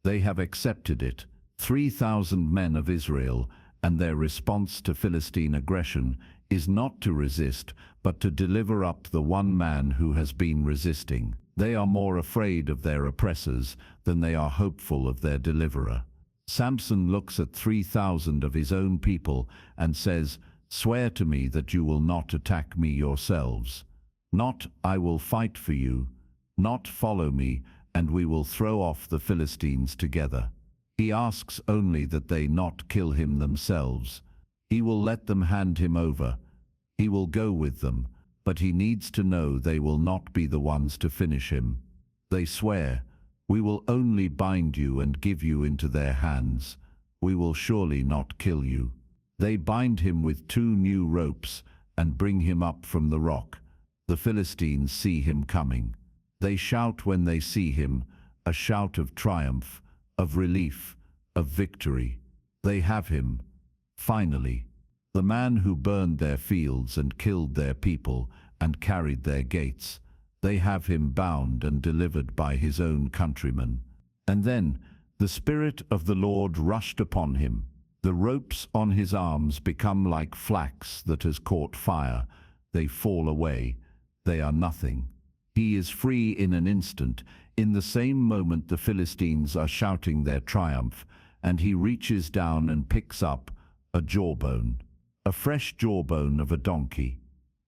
They have accepted it, 3,000 men of Israel, and their response to Philistine aggression is not to resist, but to deliver up the one man who has been resisting. They are more afraid of their oppressors than they are hopeful of their deliverer. Samson looks at 3,000 of his own people and says, "Swear to me that you will not attack me yourselves. Not, I will fight for you. Not, follow me, and we will throw off the Philistines together." He asks only that they not kill him themselves. He will let them hand him over. He will go with them, but he needs to know they will not be the ones to finish him. They swear, "We will only bind you and give you into their hands. We will surely not kill you." They bind him with 2 new ropes and bring him up from the rock. The Philistines see him coming. They shout when they see him, a shout of triumph, of relief, of victory. They have him, finally. The man who burned their fields and killed their people and carried their gates. They have him bound and delivered by his own countrymen. And then the Spirit of the Lord rushed upon him. The ropes on his arms become like flax that has caught fire. They fall away. They are nothing. He is free in an instant. In the same moment the Philistines are shouting their triumph, and he reaches down and picks up a jawbone, a fresh jawbone of a donkey,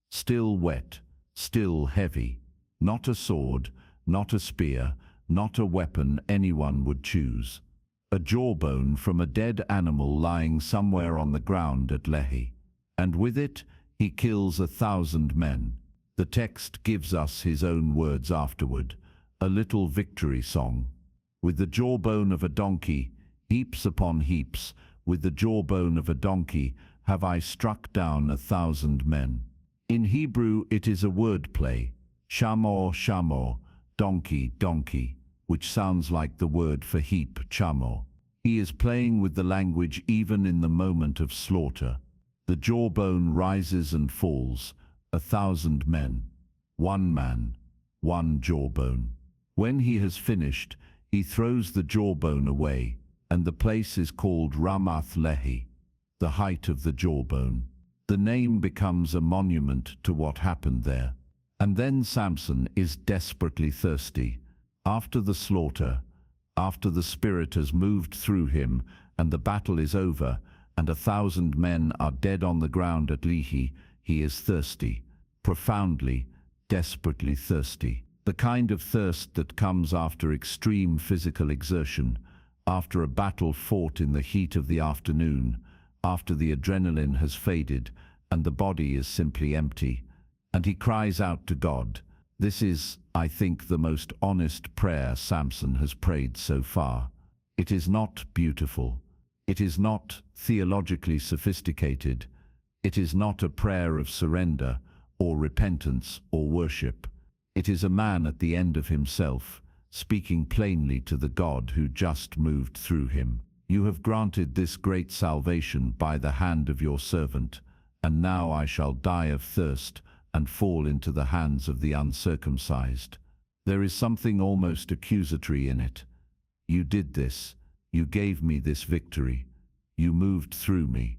still wet, still heavy. Not a sword, not a spear, not a weapon anyone would choose. A jawbone from a dead animal lying somewhere on the ground at Lehi. And with it, he kills 1,000 men. The text gives us his own words afterward, a little victory song. With the jawbone of a donkey, heaps upon heaps, with the jawbone of a donkey, have I struck down 1,000 men. In Hebrew it is a word play, shamor, shamor, donkey, donkey, which sounds like the word for heap, chamor. He is playing with the language even in the moment of slaughter. The jawbone rises and falls, 1,000 men, 1 man, 1 jawbone. When he has finished, he throws the jawbone away, and the place is called Ramath Lehi, the height of the jawbone. The name becomes a monument to what happened there. And then Samson is desperately thirsty. After the slaughter, after the Spirit has moved through him, and the battle is over, and 1,000 men are dead on the ground at Lehi, he is thirsty, profoundly, desperately thirsty. The kind of thirst that comes after extreme physical exertion, after a battle fought in the heat of the afternoon, after the adrenaline has faded, and the body is simply empty. And he cries out to God. This is, I think, the most honest prayer Samson has prayed so far. It is not beautiful. It is not theologically sophisticated. It is not a prayer of surrender or repentance or worship. It is a man at the end of himself, speaking plainly to the God who just moved through him. You have granted this great salvation by the hand of your servant, and now I shall die of thirst and fall into the hands of the uncircumcised. There is something almost accusatory in it. You did this. You gave me this victory. You moved through me,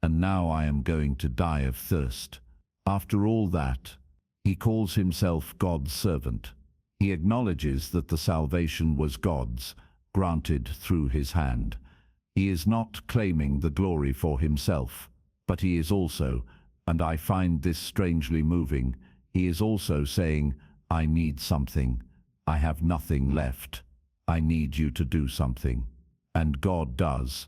and now I am going to die of thirst. After all that, he calls himself God's servant. He acknowledges that the salvation was God's, granted through his hand. He is not claiming the glory for himself, but he is also, and I find this strangely moving, he is also saying, I need something. I have nothing left. I need you to do something. And God does.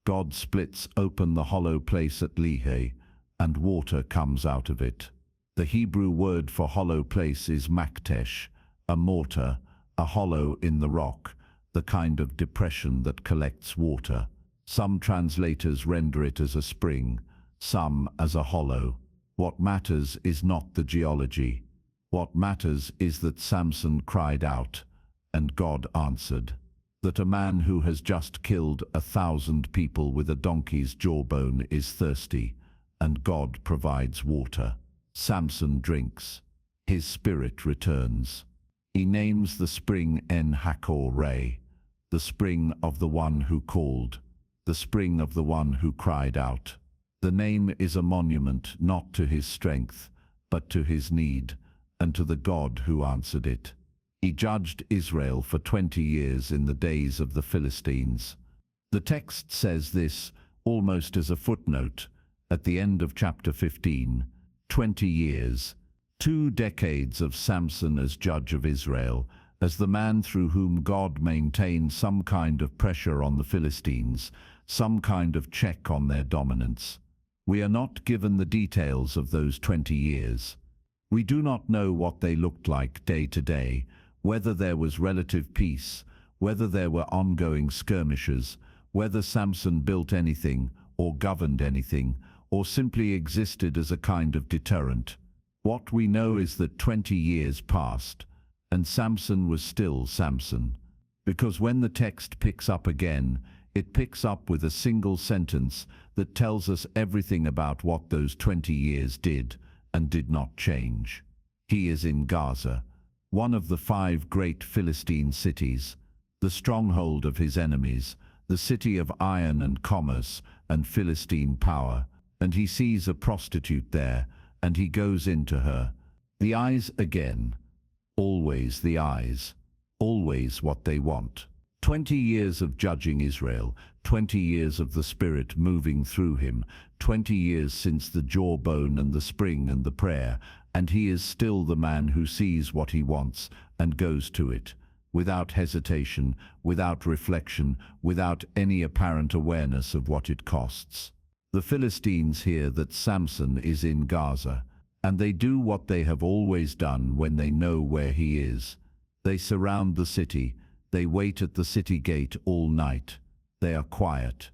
God splits open the hollow place at Lehi, and water comes out of it. The Hebrew word for hollow place is maktesh, a mortar, a hollow in the rock, the kind of depression that collects water. Some translators render it as a spring, some as a hollow. What matters is not the geology. What matters is that Samson cried out, and God answered. That a man who has just killed 1,000 people with a donkey's jawbone is thirsty, and God provides water. Samson drinks. His spirit returns. He names the spring En-Hakor Ray, the spring of the one who called, the spring of the one who cried out. The name is a monument not to his strength, but to his need, and to the God who answered it. He judged Israel for 20 years in the days of the Philistines. The text says this almost as a footnote at the end of chapter 15, 20 years, 2 decades of Samson as judge of Israel, as the man through whom God maintained some kind of pressure on the Philistines, some kind of check on their dominance. We are not given the details of those 20 years. We do not know what they looked like day to day, whether there was relative peace, whether there were ongoing skirmishes, whether Samson built anything or governed anything, or simply existed as a kind of deterrent. What we know is that 20 years passed, and Samson was still Samson. Because when the text picks up again, it picks up with a single sentence that tells us everything about what those 20 years did and did not change. He is in Gaza, one of the 5 great Philistine cities, the stronghold of his enemies, the city of iron and commerce and Philistine power, and he sees a prostitute there, and he goes into her. The eyes again, always the eyes, always what they want. 20 years of judging Israel, 20 years of the Spirit moving through him, 20 years since the jawbone and the spring and the prayer, and he is still the man who sees what he wants and goes to it, without hesitation, without reflection, without any apparent awareness of what it costs. The Philistines hear that Samson is in Gaza, and they do what they have always done when they know where he is. They surround the city, they wait at the city gate all night. They are quiet,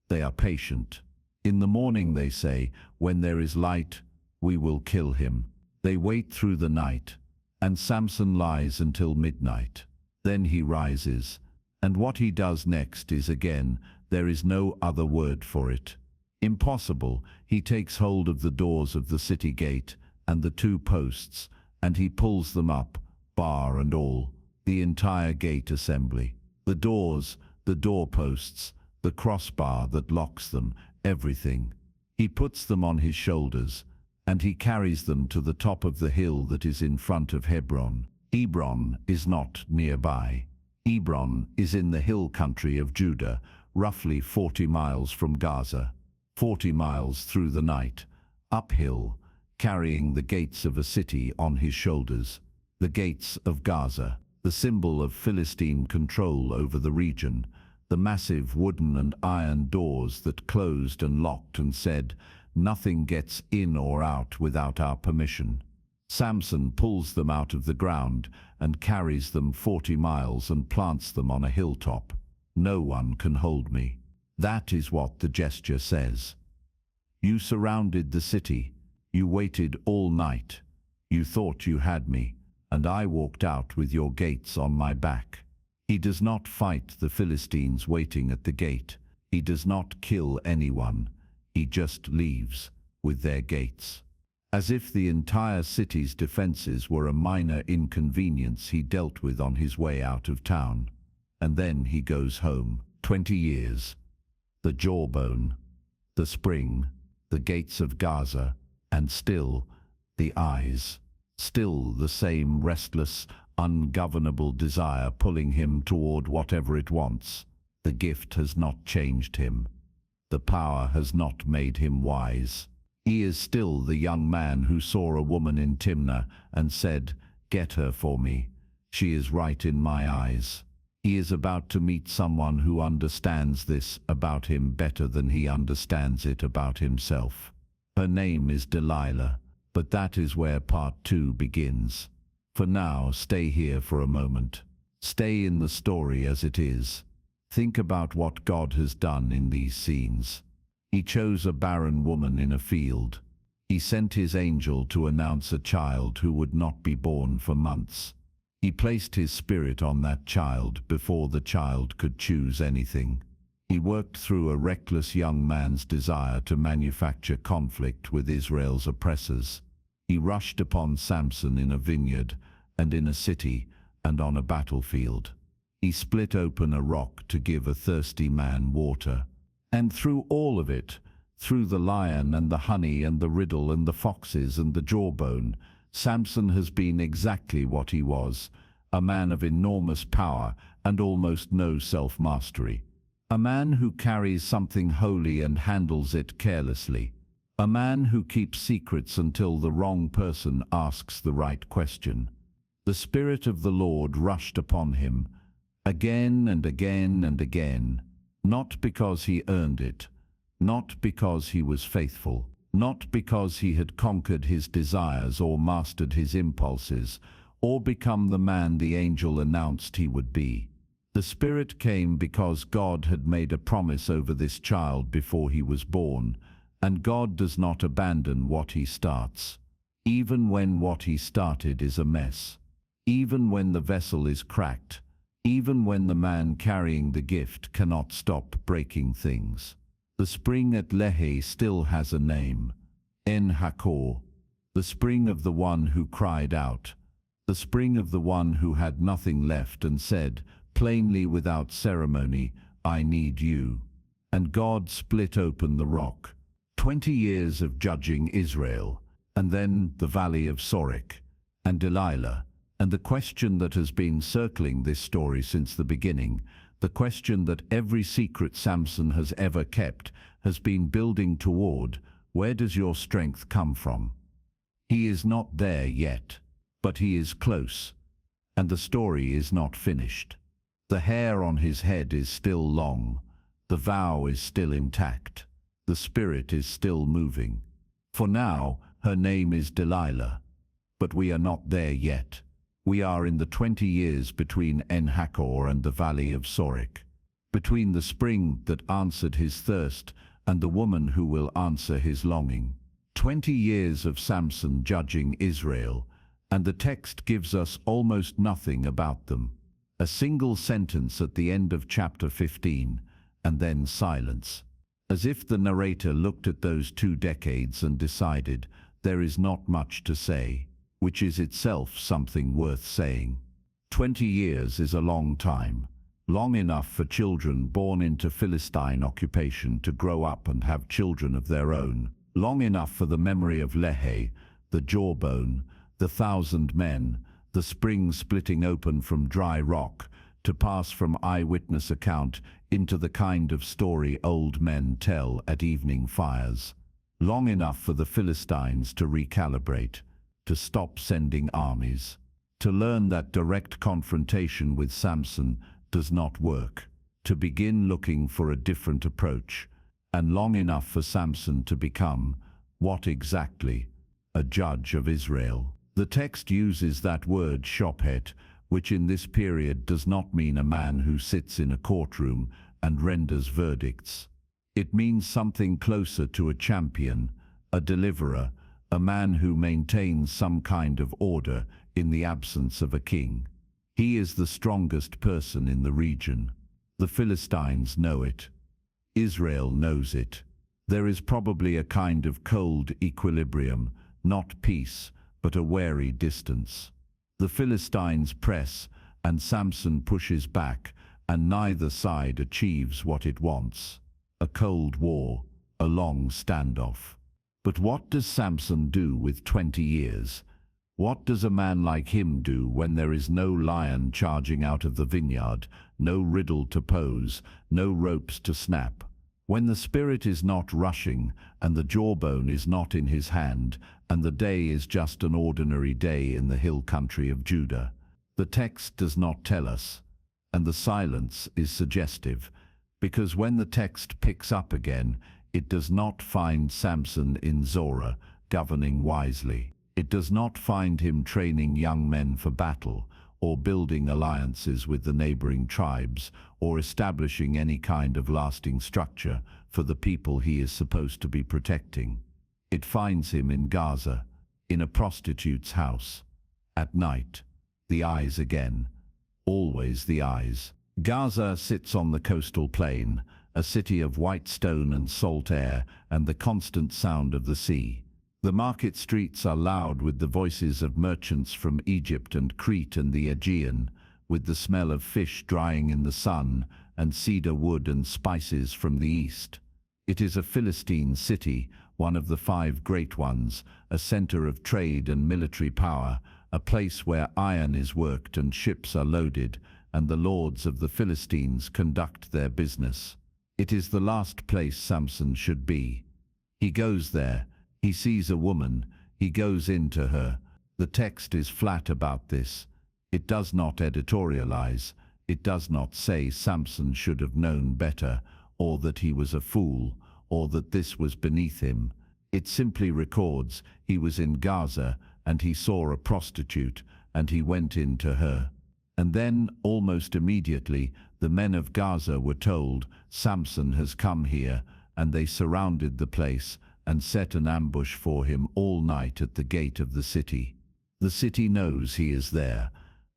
they are patient. In the morning they say, when there is light, we will kill him. They wait through the night, and Samson lies until midnight. Then he rises, and what he does next is again, there is no other word for it. Impossible. He takes hold of the doors of the city gate and the 2 posts, and he pulls them up, bar and all, the entire gate assembly. The doors, the doorposts, the crossbar that locks them, everything. He puts them on his shoulders, and he carries them to the top of the hill that is in front of Hebron. Hebron is not nearby. Hebron is in the hill country of Judah, roughly 40 miles from Gaza. 40 miles through the night, uphill, carrying the gates of a city on his shoulders. The gates of Gaza, the symbol of Philistine control over the region, the massive wooden and iron doors that closed and locked and said, nothing gets in or out without our permission. Samson pulls them out of the ground and carries them 40 miles and plants them on a hilltop. No one can hold me. That is what the gesture says. You surrounded the city. You waited all night. You thought you had me, and I walked out with your gates on my back. He does not fight the Philistines waiting at the gate. He does not kill anyone. He just leaves with their gates. As if the entire city's defenses were a minor inconvenience he dealt with on his way out of town. And then he goes home. 20 years. The jawbone, the spring, the gates of Gaza, and still the eyes. Still the same restless, ungovernable desire pulling him toward whatever it wants. The gift has not changed him. The power has not made him wise. He is still the young man who saw a woman in Timnah and said, "Get her for me. She is right in my eyes." He is about to meet someone who understands this about him better than he understands it about himself. Her name is Delilah, but that is where part 2 begins. For now, stay here for a moment. Stay in the story as it is. Think about what God has done in these scenes. He chose a barren woman in a field. He sent his angel to announce a child who would not be born for months. He placed his spirit on that child before the child could choose anything. He worked through a reckless young man's desire to manufacture conflict with Israel's oppressors. He rushed upon Samson in a vineyard, and in a city, and on a battlefield. He split open a rock to give a thirsty man water. And through all of it, through the lion and the honey and the riddle and the foxes and the jawbone, Samson has been exactly what he was, a man of enormous power and almost no self-mastery. A man who carries something holy and handles it carelessly. A man who keeps secrets until the wrong person asks the right question. The Spirit of the Lord rushed upon him, again and again and again, not because he earned it, not because he was faithful, not because he had conquered his desires or mastered his impulses, or become the man the angel announced he would be. The Spirit came because God had made a promise over this child before he was born, and God does not abandon what he starts. Even when what he started is a mess. Even when the vessel is cracked. Even when the man carrying the gift cannot stop breaking things. The spring at Lehi still has a name. En-Hakkore. The spring of the one who cried out. The spring of the one who had nothing left and said, plainly without ceremony, I need you. And God split open the rock. 20 years of judging Israel, and then the valley of Sorek, and Delilah, and the question that has been circling this story since the beginning, the question that every secret Samson has ever kept, has been building toward, where does your strength come from? He is not there yet, but he is close, and the story is not finished. The hair on his head is still long, the vow is still intact, the spirit is still moving. For now, her name is Delilah, but we are not there yet. We are in the 20 years between En-Hakkore and the valley of Sorek, between the spring that answered his thirst and the woman who will answer his longing. 20 years of Samson judging Israel, and the text gives us almost nothing about them. A single sentence at the end of chapter 15, and then silence. As if the narrator looked at those 2 decades and decided, there is not much to say, which is itself something worth saying. 20 years is a long time, long enough for children born into Philistine occupation to grow up and have children of their own, long enough for the memory of Lehi, the jawbone, the 1,000 men, the spring splitting open from dry rock, to pass from eyewitness account into the kind of story old men tell at evening fires. Long enough for the Philistines to recalibrate, to stop sending armies, to learn that direct confrontation with Samson does not work, to begin looking for a different approach, and long enough for Samson to become, what exactly? A judge of Israel. The text uses that word shophet, which in this period does not mean a man who sits in a courtroom and renders verdicts. It means something closer to a champion, a deliverer, a man who maintains some kind of order in the absence of a king. He is the strongest person in the region. The Philistines know it. Israel knows it. There is probably a kind of cold equilibrium, not peace, but a wary distance. The Philistines press, and Samson pushes back, and neither side achieves what it wants. A cold war, a long standoff. But what does Samson do with 20 years? What does a man like him do when there is no lion charging out of the vineyard, no riddle to pose, no ropes to snap? When the spirit is not rushing, and the jawbone is not in his hand, and the day is just an ordinary day in the hill country of Judah? The text does not tell us, and the silence is suggestive, because when the text picks up again, it does not find Samson in Zorah, governing wisely. It does not find him training young men for battle, or building alliances with the neighboring tribes, or establishing any kind of lasting structure for the people he is supposed to be protecting. It finds him in Gaza, in a prostitute's house. At night, the eyes again. Always the eyes. Gaza sits on the coastal plain, a city of white stone and salt air, and the constant sound of the sea. The market streets are loud with the voices of merchants from Egypt and Crete and the Aegean, with the smell of fish drying in the sun, and cedar wood and spices from the east. It is a Philistine city, one of the 5 great ones, a center of trade and military power, a place where iron is worked and ships are loaded, and the lords of the Philistines conduct their business. It is the last place Samson should be. He goes there, he sees a woman, he goes into her. The text is flat about this. It does not editorialize. It does not say Samson should have known better, or that he was a fool, or that this was beneath him. It simply records he was in Gaza and he saw a prostitute and he went in to her. And then, almost immediately, the men of Gaza were told, Samson has come here, and they surrounded the place and set an ambush for him all night at the gate of the city. The city knows he is there.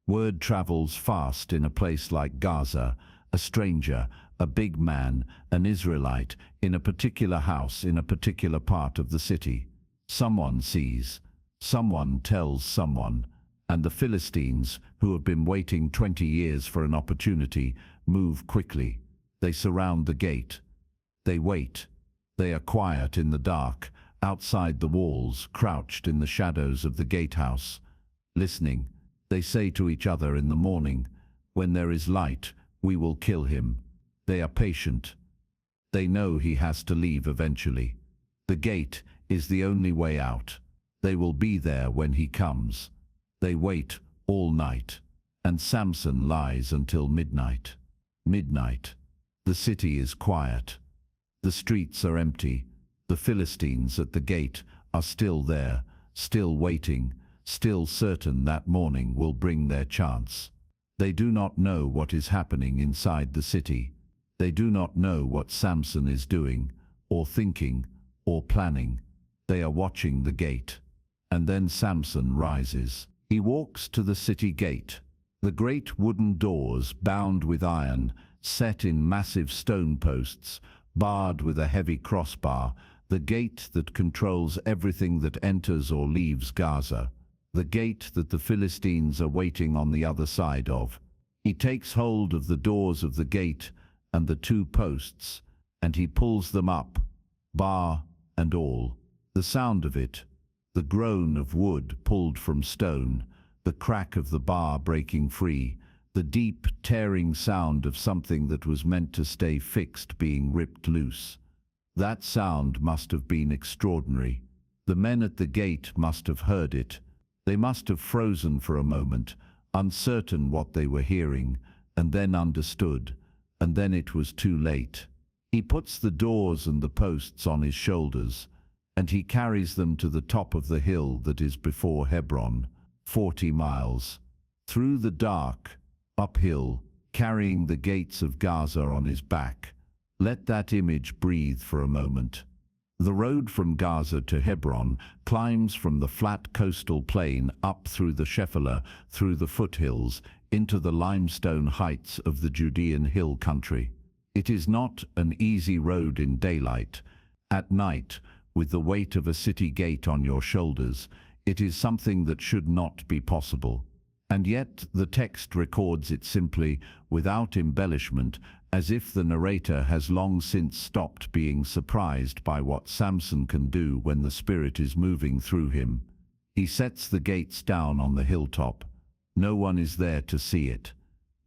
Word travels fast in a place like Gaza. A stranger, a big man, an Israelite, in a particular house in a particular part of the city. Someone sees, someone tells someone, and the Philistines, who have been waiting 20 years for an opportunity, move quickly. They surround the gate. They wait. They are quiet in the dark, outside the walls, crouched in the shadows of the gatehouse. Listening, they say to each other in the morning, when there is light, we will kill him. They are patient. They know he has to leave eventually. The gate is the only way out. They will be there when he comes. They wait all night, and Samson lies until midnight. Midnight. The city is quiet. The streets are empty. The Philistines at the gate are still there, still waiting, still certain that morning will bring their chance. They do not know what is happening inside the city. They do not know what Samson is doing, or thinking, or planning. They are watching the gate. And then Samson rises. He walks to the city gate. The great wooden doors, bound with iron, set in massive stone posts, barred with a heavy crossbar, the gate that controls everything that enters or leaves Gaza, the gate that the Philistines are waiting on the other side of. He takes hold of the doors of the gate and the two posts, and he pulls them up, bar and all. The sound of it, the groan of wood pulled from stone, the crack of the bar breaking free, the deep, tearing sound of something that was meant to stay fixed being ripped loose. That sound must have been extraordinary. The men at the gate must have heard it. They must have frozen for a moment, uncertain what they were hearing, and then understood, and then it was too late. He puts the doors and the posts on his shoulders, and he carries them to the top of the hill that is before Hebron, 40 miles. Through the dark, uphill, carrying the gates of Gaza on his back. Let that image breathe for a moment. The road from Gaza to Hebron climbs from the flat coastal plain up through the Shephelah, through the foothills, into the limestone heights of the Judean hill country. It is not an easy road in daylight. At night, with the weight of a city gate on your shoulders, it is something that should not be possible. And yet the text records it simply, without embellishment, as if the narrator has long since stopped being surprised by what Samson can do when the Spirit is moving through him. He sets the gates down on the hilltop. No one is there to see it.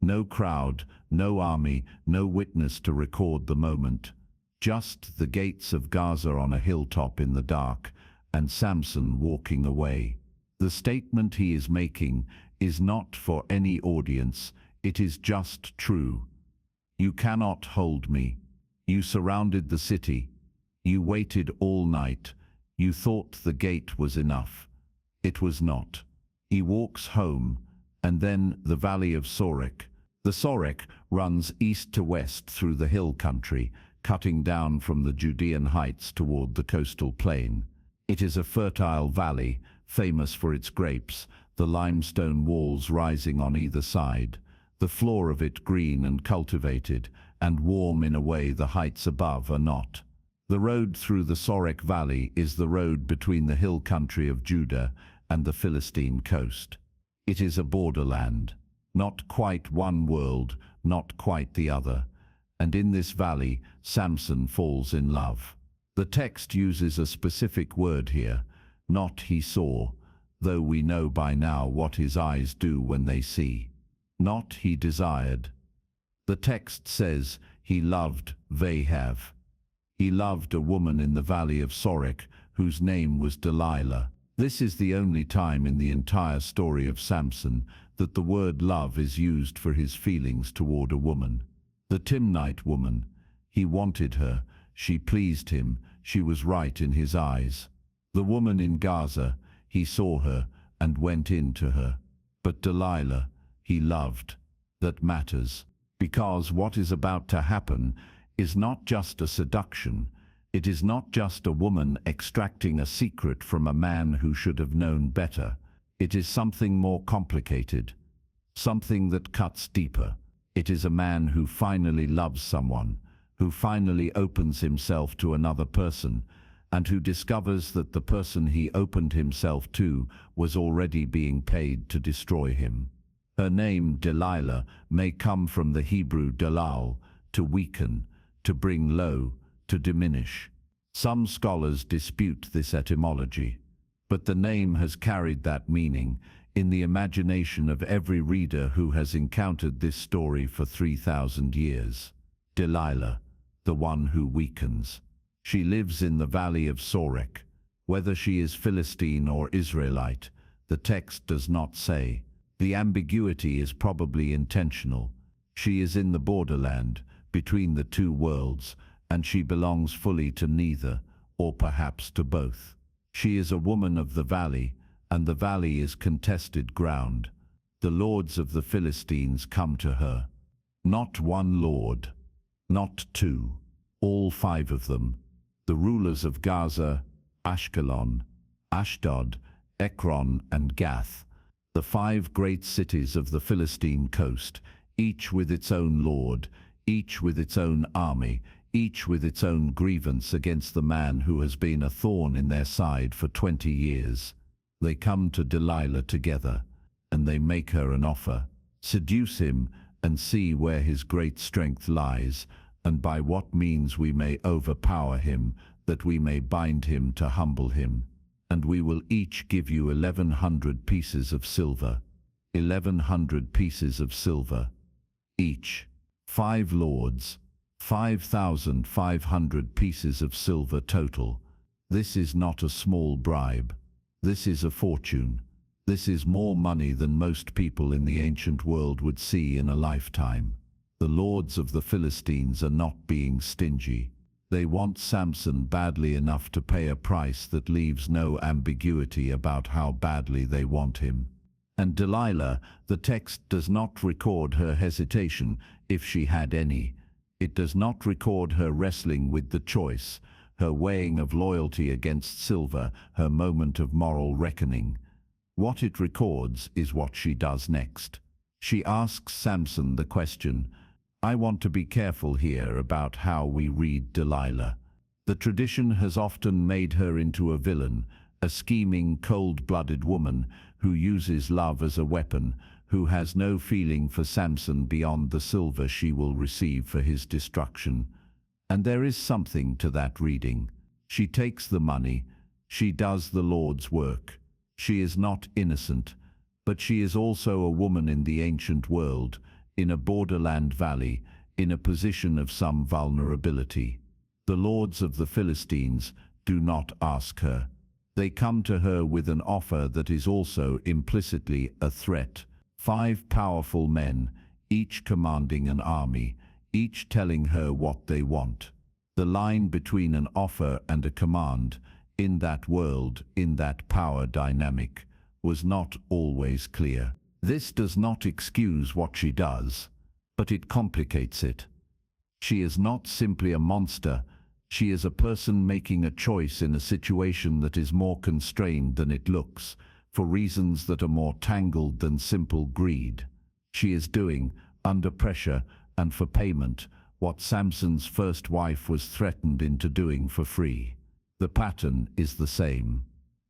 No crowd, no army, no witness to record the moment. Just the gates of Gaza on a hilltop in the dark, and Samson walking away. The statement he is making is not for any audience, it is just true. You cannot hold me. You surrounded the city. You waited all night. You thought the gate was enough. It was not. He walks home, and then the valley of Sorek. The Sorek runs east to west through the hill country, cutting down from the Judean heights toward the coastal plain. It is a fertile valley, famous for its grapes, the limestone walls rising on either side, the floor of it green and cultivated, and warm in a way the heights above are not. The road through the Sorek Valley is the road between the hill country of Judah and the Philistine coast. It is a borderland, not quite one world, not quite the other. And in this valley, Samson falls in love. The text uses a specific word here, not he saw, though we know by now what his eyes do when they see. Not he desired. The text says he loved Vahav. He loved a woman in the valley of Sorek whose name was Delilah. This is the only time in the entire story of Samson that the word love is used for his feelings toward a woman. The Timnite woman. He wanted her. She pleased him. she was right in his eyes. The woman in Gaza, he saw her and went in to her. But Delilah, he loved. That matters, because what is about to happen is not just a seduction. It is not just a woman extracting a secret from a man who should have known better. It is something more complicated, something that cuts deeper. It is a man who finally loves someone, who finally opens himself to another person, and who discovers that the person he opened himself to was already being paid to destroy him. Her name, Delilah, may come from the Hebrew dalal, to weaken, to bring low, to diminish. Some scholars dispute this etymology, but the name has carried that meaning in the imagination of every reader who has encountered this story for 3,000 years. Delilah, the one who weakens. She lives in the valley of Sorek. Whether she is Philistine or Israelite, the text does not say. The ambiguity is probably intentional. She is in the borderland, between the two worlds, and she belongs fully to neither, or perhaps to both. She is a woman of the valley, and the valley is contested ground. The lords of the Philistines come to her. Not one lord, not two, all 5 of them. The rulers of Gaza, Ashkelon, Ashdod, Ekron, and Gath, the 5 great cities of the Philistine coast, each with its own lord, each with its own army, each with its own grievance against the man who has been a thorn in their side for 20 years. They come to Delilah together, and they make her an offer. Seduce him and see where his great strength lies, and by what means we may overpower him, that we may bind him to humble him. And we will each give you 1,100 pieces of silver. 1,100 pieces of silver. Each. 5 lords. 5,500 pieces of silver total. This is not a small bribe. This is a fortune. This is more money than most people in the ancient world would see in a lifetime. The lords of the Philistines are not being stingy. They want Samson badly enough to pay a price that leaves no ambiguity about how badly they want him. And Delilah, the text does not record her hesitation, if she had any. It does not record her wrestling with the choice, her weighing of loyalty against silver, her moment of moral reckoning. What it records is what she does next. She asks Samson the question. I want to be careful here about how we read Delilah. The tradition has often made her into a villain, a scheming, cold-blooded woman who uses love as a weapon, who has no feeling for Samson beyond the silver she will receive for his destruction. And there is something to that reading. She takes the money. She does the Lord's work. She is not innocent, but she is also a woman in the ancient world, in a borderland valley, in a position of some vulnerability. The lords of the Philistines do not ask her. They come to her with an offer that is also implicitly a threat. 5 powerful men, each commanding an army, each telling her what they want. The line between an offer and a command, in that world, in that power dynamic, was not always clear. This does not excuse what she does, but it complicates it. She is not simply a monster. She is a person making a choice in a situation that is more constrained than it looks, for reasons that are more tangled than simple greed. She is doing, under pressure and for payment, what Samson's first wife was threatened into doing for free. The pattern is the same.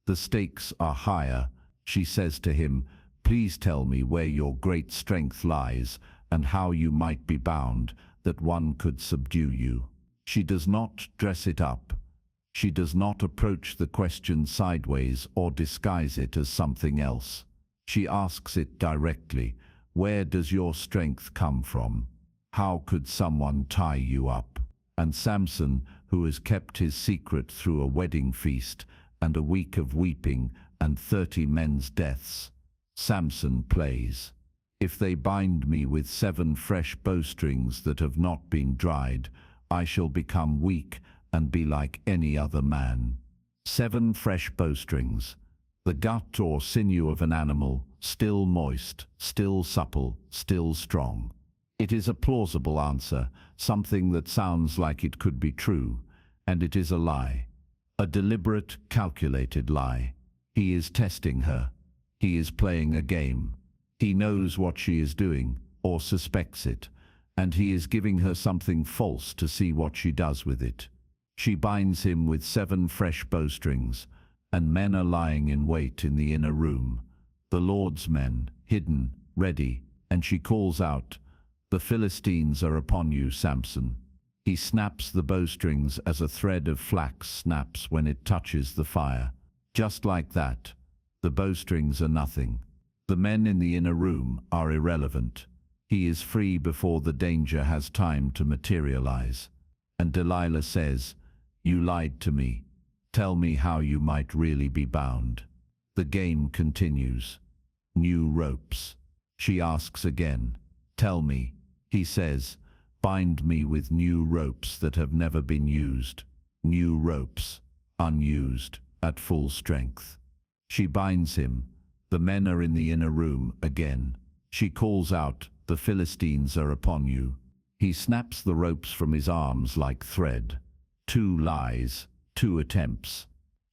The stakes are higher. She says to him, "Please tell me where your great strength lies and how you might be bound, that one could subdue you." She does not dress it up. She does not approach the question sideways or disguise it as something else. She asks it directly. Where does your strength come from? How could someone tie you up? And Samson, who has kept his secret through a wedding feast and a week of weeping and 30 men's deaths, Samson plays. If they bind me with 7 fresh bowstrings that have not been dried, I shall become weak and be like any other man. 7 fresh bowstrings. The gut or sinew of an animal, still moist, still supple, still strong. It is a plausible answer, something that sounds like it could be true, and it is a lie. A deliberate, calculated lie. He is testing her. He is playing a game. He knows what she is doing, or suspects it, and he is giving her something false to see what she does with it. She binds him with 7 fresh bowstrings, and men are lying in wait in the inner room. The Lord's men, hidden, ready, and she calls out, "The Philistines are upon you, Samson." He snaps the bowstrings as a thread of flax snaps when it touches the fire. Just like that, the bowstrings are nothing. The men in the inner room are irrelevant. He is free before the danger has time to materialize. And Delilah says, "You lied to me. Tell me how you might really be bound." The game continues. New ropes. She asks again, "Tell me." He says, "Bind me with new ropes that have never been used." New ropes, unused, at full strength. She binds him. The men are in the inner room again. She calls out, "The Philistines are upon you." He snaps the ropes from his arms like thread. 2 lies, 2 attempts.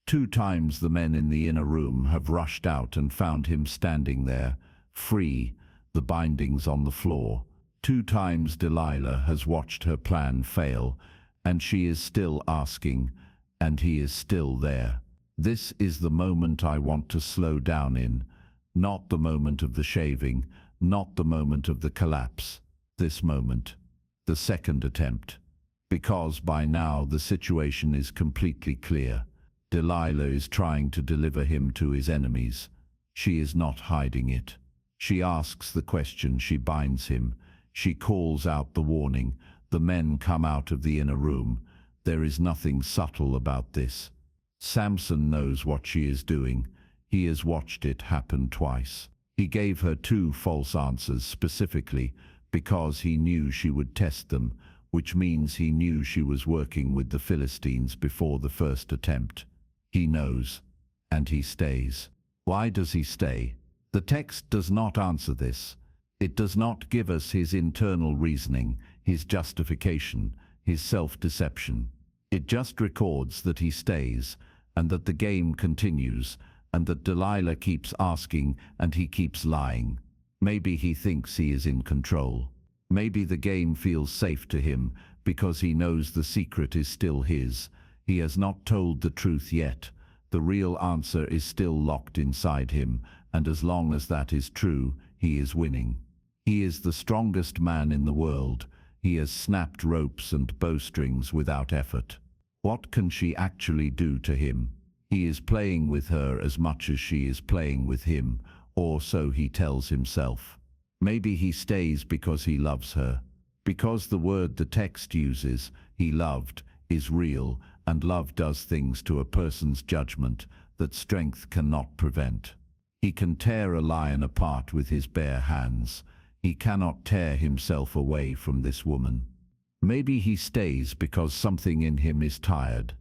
2 times the men in the inner room have rushed out and found him standing there, free, the bindings on the floor. 2 times Delilah has watched her plan fail, and she is still asking, and he is still there. This is the moment I want to slow down in, not the moment of the shaving, not the moment of the collapse. This moment, the second attempt. Because by now the situation is completely clear. Delilah is trying to deliver him to his enemies. She is not hiding it. She asks the question, she binds him. She calls out the warning. The men come out of the inner room. There is nothing subtle about this. Samson knows what she is doing. He has watched it happen twice. He gave her 2 false answers specifically because he knew she would test them, which means he knew she was working with the Philistines before the first attempt. He knows, and he stays. Why does he stay? The text does not answer this. It does not give us his internal reasoning, his justification, his self-deception. It just records that he stays, and that the game continues, and that Delilah keeps asking and he keeps lying. Maybe he thinks he is in control. Maybe the game feels safe to him because he knows the secret is still his. He has not told the truth yet. The real answer is still locked inside him, and as long as that is true, he is winning. He is the strongest man in the world. He has snapped ropes and bowstrings without effort. What can she actually do to him? He is playing with her as much as she is playing with him, or so he tells himself. Maybe he stays because he loves her. Because the word the text uses, he loved, is real, and love does things to a person's judgment that strength cannot prevent. He can tear a lion apart with his bare hands. He cannot tear himself away from this woman. Maybe he stays because something in him is tired.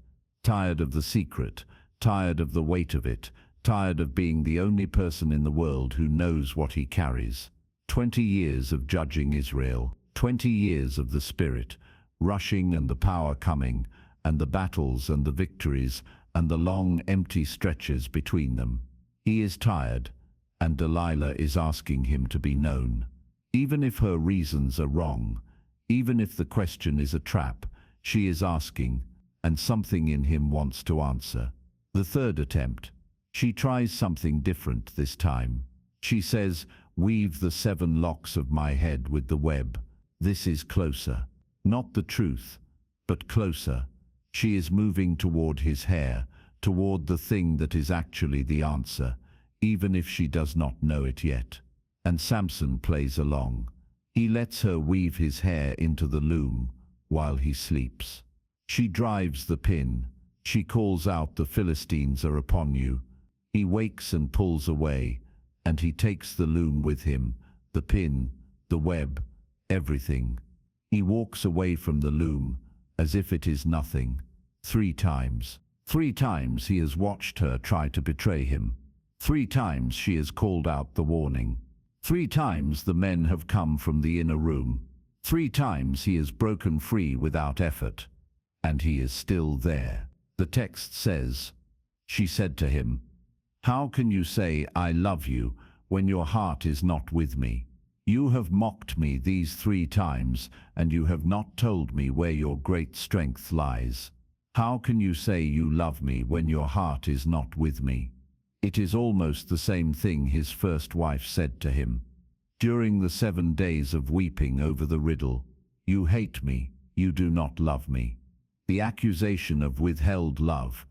Tired of the secret, tired of the weight of it, tired of being the only person in the world who knows what he carries. 20 years of judging Israel, 20 years of the Spirit, rushing and the power coming, and the battles and the victories, and the long empty stretches between them. He is tired, and Delilah is asking him to be known. Even if her reasons are wrong, even if the question is a trap, she is asking, and something in him wants to answer. The third attempt. She tries something different this time. She says, "Weave the 7 locks of my head with the web." This is closer. Not the truth, but closer. She is moving toward his hair, toward the thing that is actually the answer, even if she does not know it yet. And Samson plays along. He lets her weave his hair into the loom while he sleeps. She drives the pin. She calls out, "The Philistines are upon you." He wakes and pulls away, and he takes the loom with him, the pin, the web, everything. He walks away from the loom as if it is nothing. 3 times. 3 times he has watched her try to betray him. 3 times she has called out the warning. 3 times the men have come from the inner room. 3 times he has broken free without effort. And he is still there. The text says, she said to him, "How can you say, 'I love you,' when your heart is not with me? You have mocked me these 3 times, and you have not told me where your great strength lies. How can you say you love me when your heart is not with me?" It is almost the same thing his first wife said to him. During the 7 days of weeping over the riddle, "You hate me, you do not love me." The accusation of withheld love,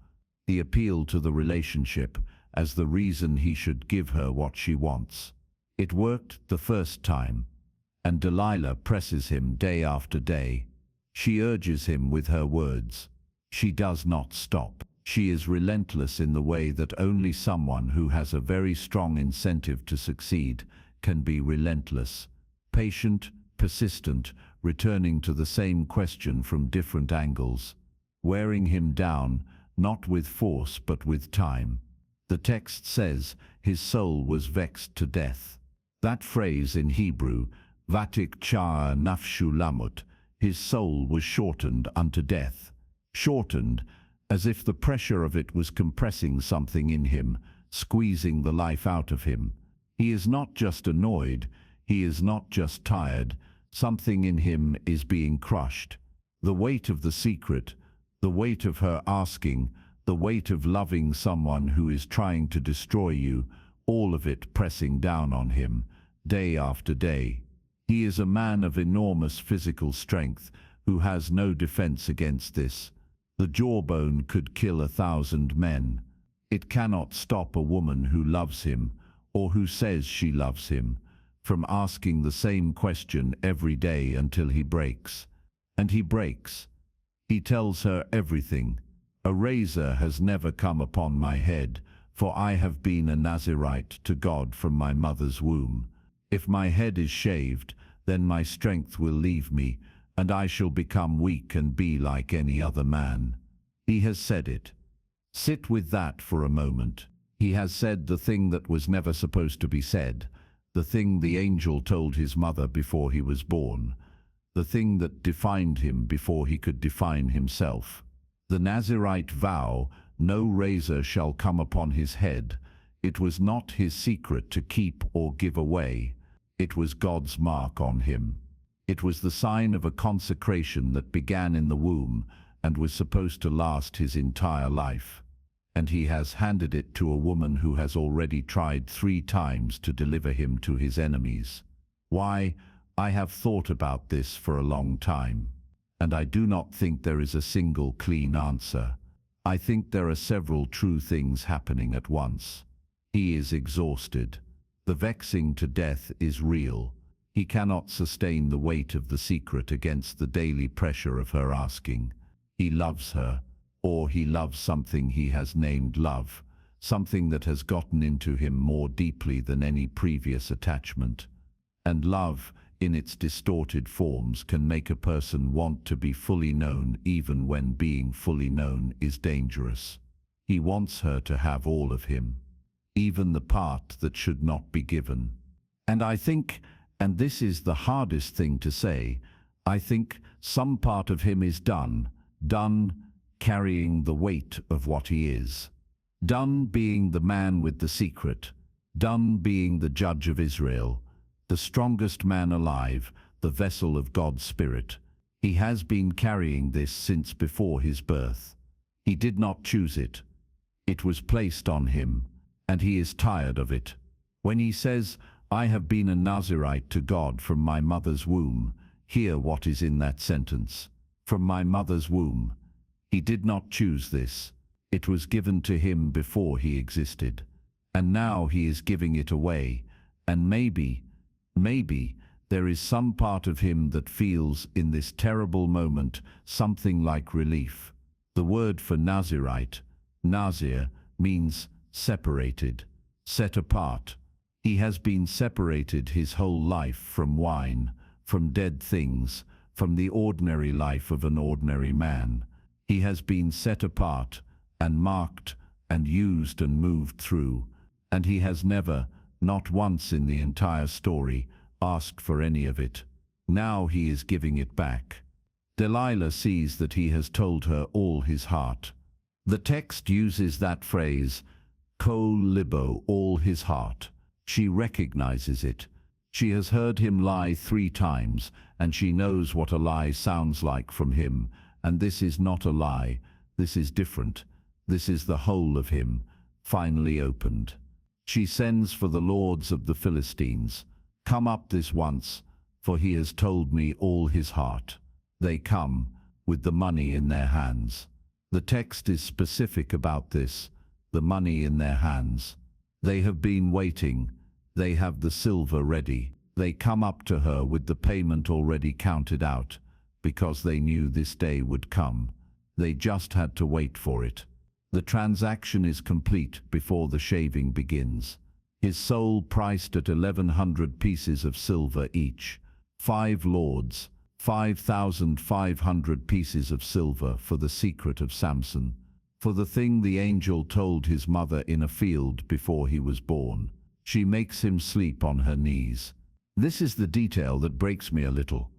the appeal to the relationship as the reason he should give her what she wants. It worked the first time, and Delilah presses him day after day. She urges him with her words. She does not stop. She is relentless in the way that only someone who has a very strong incentive to succeed can be relentless. Patient, persistent, returning to the same question from different angles. Wearing him down, not with force but with time. The text says, his soul was vexed to death. That phrase in Hebrew, vatik char nafshu lamut, his soul was shortened unto death. Shortened, as if the pressure of it was compressing something in him, squeezing the life out of him. He is not just annoyed, he is not just tired, something in him is being crushed. The weight of the secret, the weight of her asking, the weight of loving someone who is trying to destroy you, all of it pressing down on him, day after day. He is a man of enormous physical strength who has no defense against this. The jawbone could kill 1,000 men. It cannot stop a woman who loves him, or who says she loves him, from asking the same question every day until he breaks. And he breaks. He tells her everything. "A razor has never come upon my head, for I have been a Nazirite to God from my mother's womb. If my head is shaved, then my strength will leave me, and I shall become weak and be like any other man." He has said it. Sit with that for a moment. He has said the thing that was never supposed to be said, the thing the angel told his mother before he was born, the thing that defined him before he could define himself. The Nazirite vow, "No razor shall come upon his head." It was not his secret to keep or give away. It was God's mark on him. It was the sign of a consecration that began in the womb and was supposed to last his entire life. And he has handed it to a woman who has already tried 3 times to deliver him to his enemies. Why? I have thought about this for a long time, and I do not think there is a single clean answer. I think there are several true things happening at once. He is exhausted. The vexing to death is real. He cannot sustain the weight of the secret against the daily pressure of her asking. He loves her, or he loves something he has named love, something that has gotten into him more deeply than any previous attachment. And love, in its distorted forms, can make a person want to be fully known even when being fully known is dangerous. He wants her to have all of him, even the part that should not be given. And I think, and this is the hardest thing to say, I think some part of him is done carrying the weight of what he is. Done being the man with the secret, done being the judge of Israel, the strongest man alive, the vessel of God's Spirit. He has been carrying this since before his birth. He did not choose it. It was placed on him, and he is tired of it. When he says, "I have been a Nazirite to God from my mother's womb," hear what is in that sentence. From my mother's womb. He did not choose this. It was given to him before he existed. And now he is giving it away. And maybe there is some part of him that feels in this terrible moment something like relief. The word for Nazirite, Nazir, means separated, set apart. He has been separated his whole life from wine, from dead things, from the ordinary life of an ordinary man. He has been set apart and marked and used and moved through, and he has never, not once in the entire story, asked for any of it. Now he is giving it back. Delilah sees that he has told her all his heart. The text uses that phrase, kol libo, all his heart. She recognizes it. She has heard him lie 3 times, and she knows what a lie sounds like from him, and this is not a lie. This is different. This is the whole of him, finally opened. She sends for the lords of the Philistines. Come up this once, for he has told me all his heart. They come, with the money in their hands. The text is specific about this, the money in their hands. They have been waiting. They have the silver ready. They come up to her with the payment already counted out, because they knew this day would come. They just had to wait for it. The transaction is complete before the shaving begins. His soul priced at 1,100 pieces of silver each. 5 lords, 5,500 pieces of silver for the secret of Samson, for the thing the angel told his mother in a field before he was born. She makes him sleep on her knees. This is the detail that breaks me a little.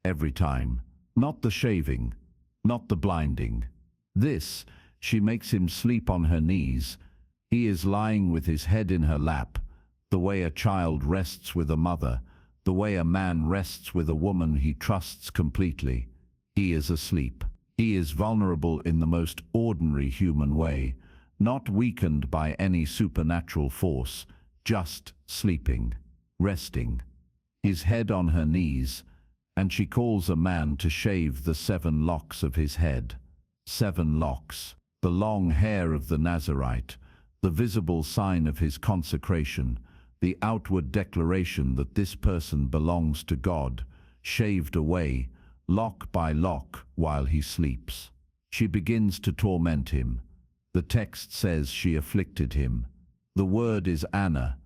Every time. Not the shaving, not the blinding. This, she makes him sleep on her knees. He is lying with his head in her lap, the way a child rests with a mother, the way a man rests with a woman he trusts completely. He is asleep. He is vulnerable in the most ordinary human way, not weakened by any supernatural force, just sleeping, resting. His head on her knees, and she calls a man to shave the 7 locks of his head. 7 locks, the long hair of the Nazirite, the visible sign of his consecration, the outward declaration that this person belongs to God, shaved away, lock by lock, while he sleeps. She begins to torment him. The text says she afflicted him. The word is Anna,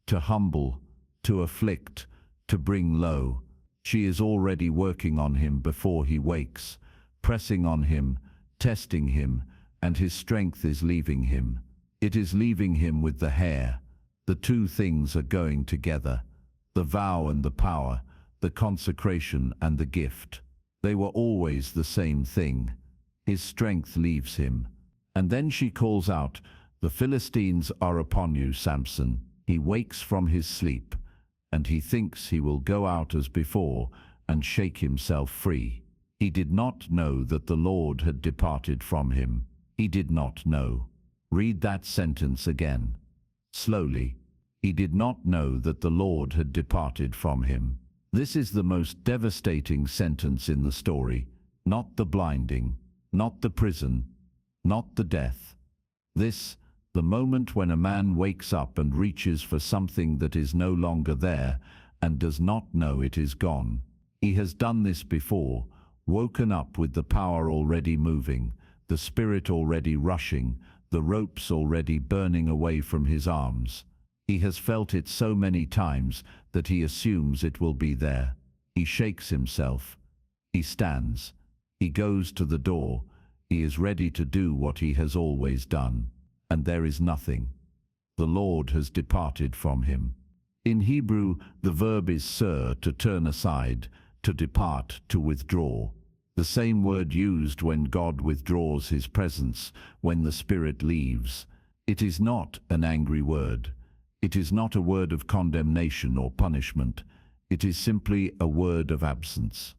to humble, to afflict, to bring low. She is already working on him before he wakes, pressing on him, testing him, and his strength is leaving him. It is leaving him with the hair. The 2 things are going together, the vow and the power, the consecration and the gift. They were always the same thing. His strength leaves him. And then she calls out, "The Philistines are upon you, Samson." He wakes from his sleep, and he thinks he will go out as before and shake himself free. He did not know that the Lord had departed from him. He did not know. Read that sentence again. Slowly. He did not know that the Lord had departed from him. This is the most devastating sentence in the story. Not the blinding, not the prison, not the death. This, the moment when a man wakes up and reaches for something that is no longer there and does not know it is gone. He has done this before, woken up with the power already moving, the spirit already rushing, the ropes already burning away from his arms. He has felt it so many times that he assumes it will be there. He shakes himself. He stands. He goes to the door. He is ready to do what he has always done. And there is nothing. The Lord has departed from him. In Hebrew, the verb is sir, to turn aside, to depart, to withdraw. The same word used when God withdraws his presence, when the Spirit leaves. It is not an angry word. It is not a word of condemnation or punishment. It is simply a word of absence.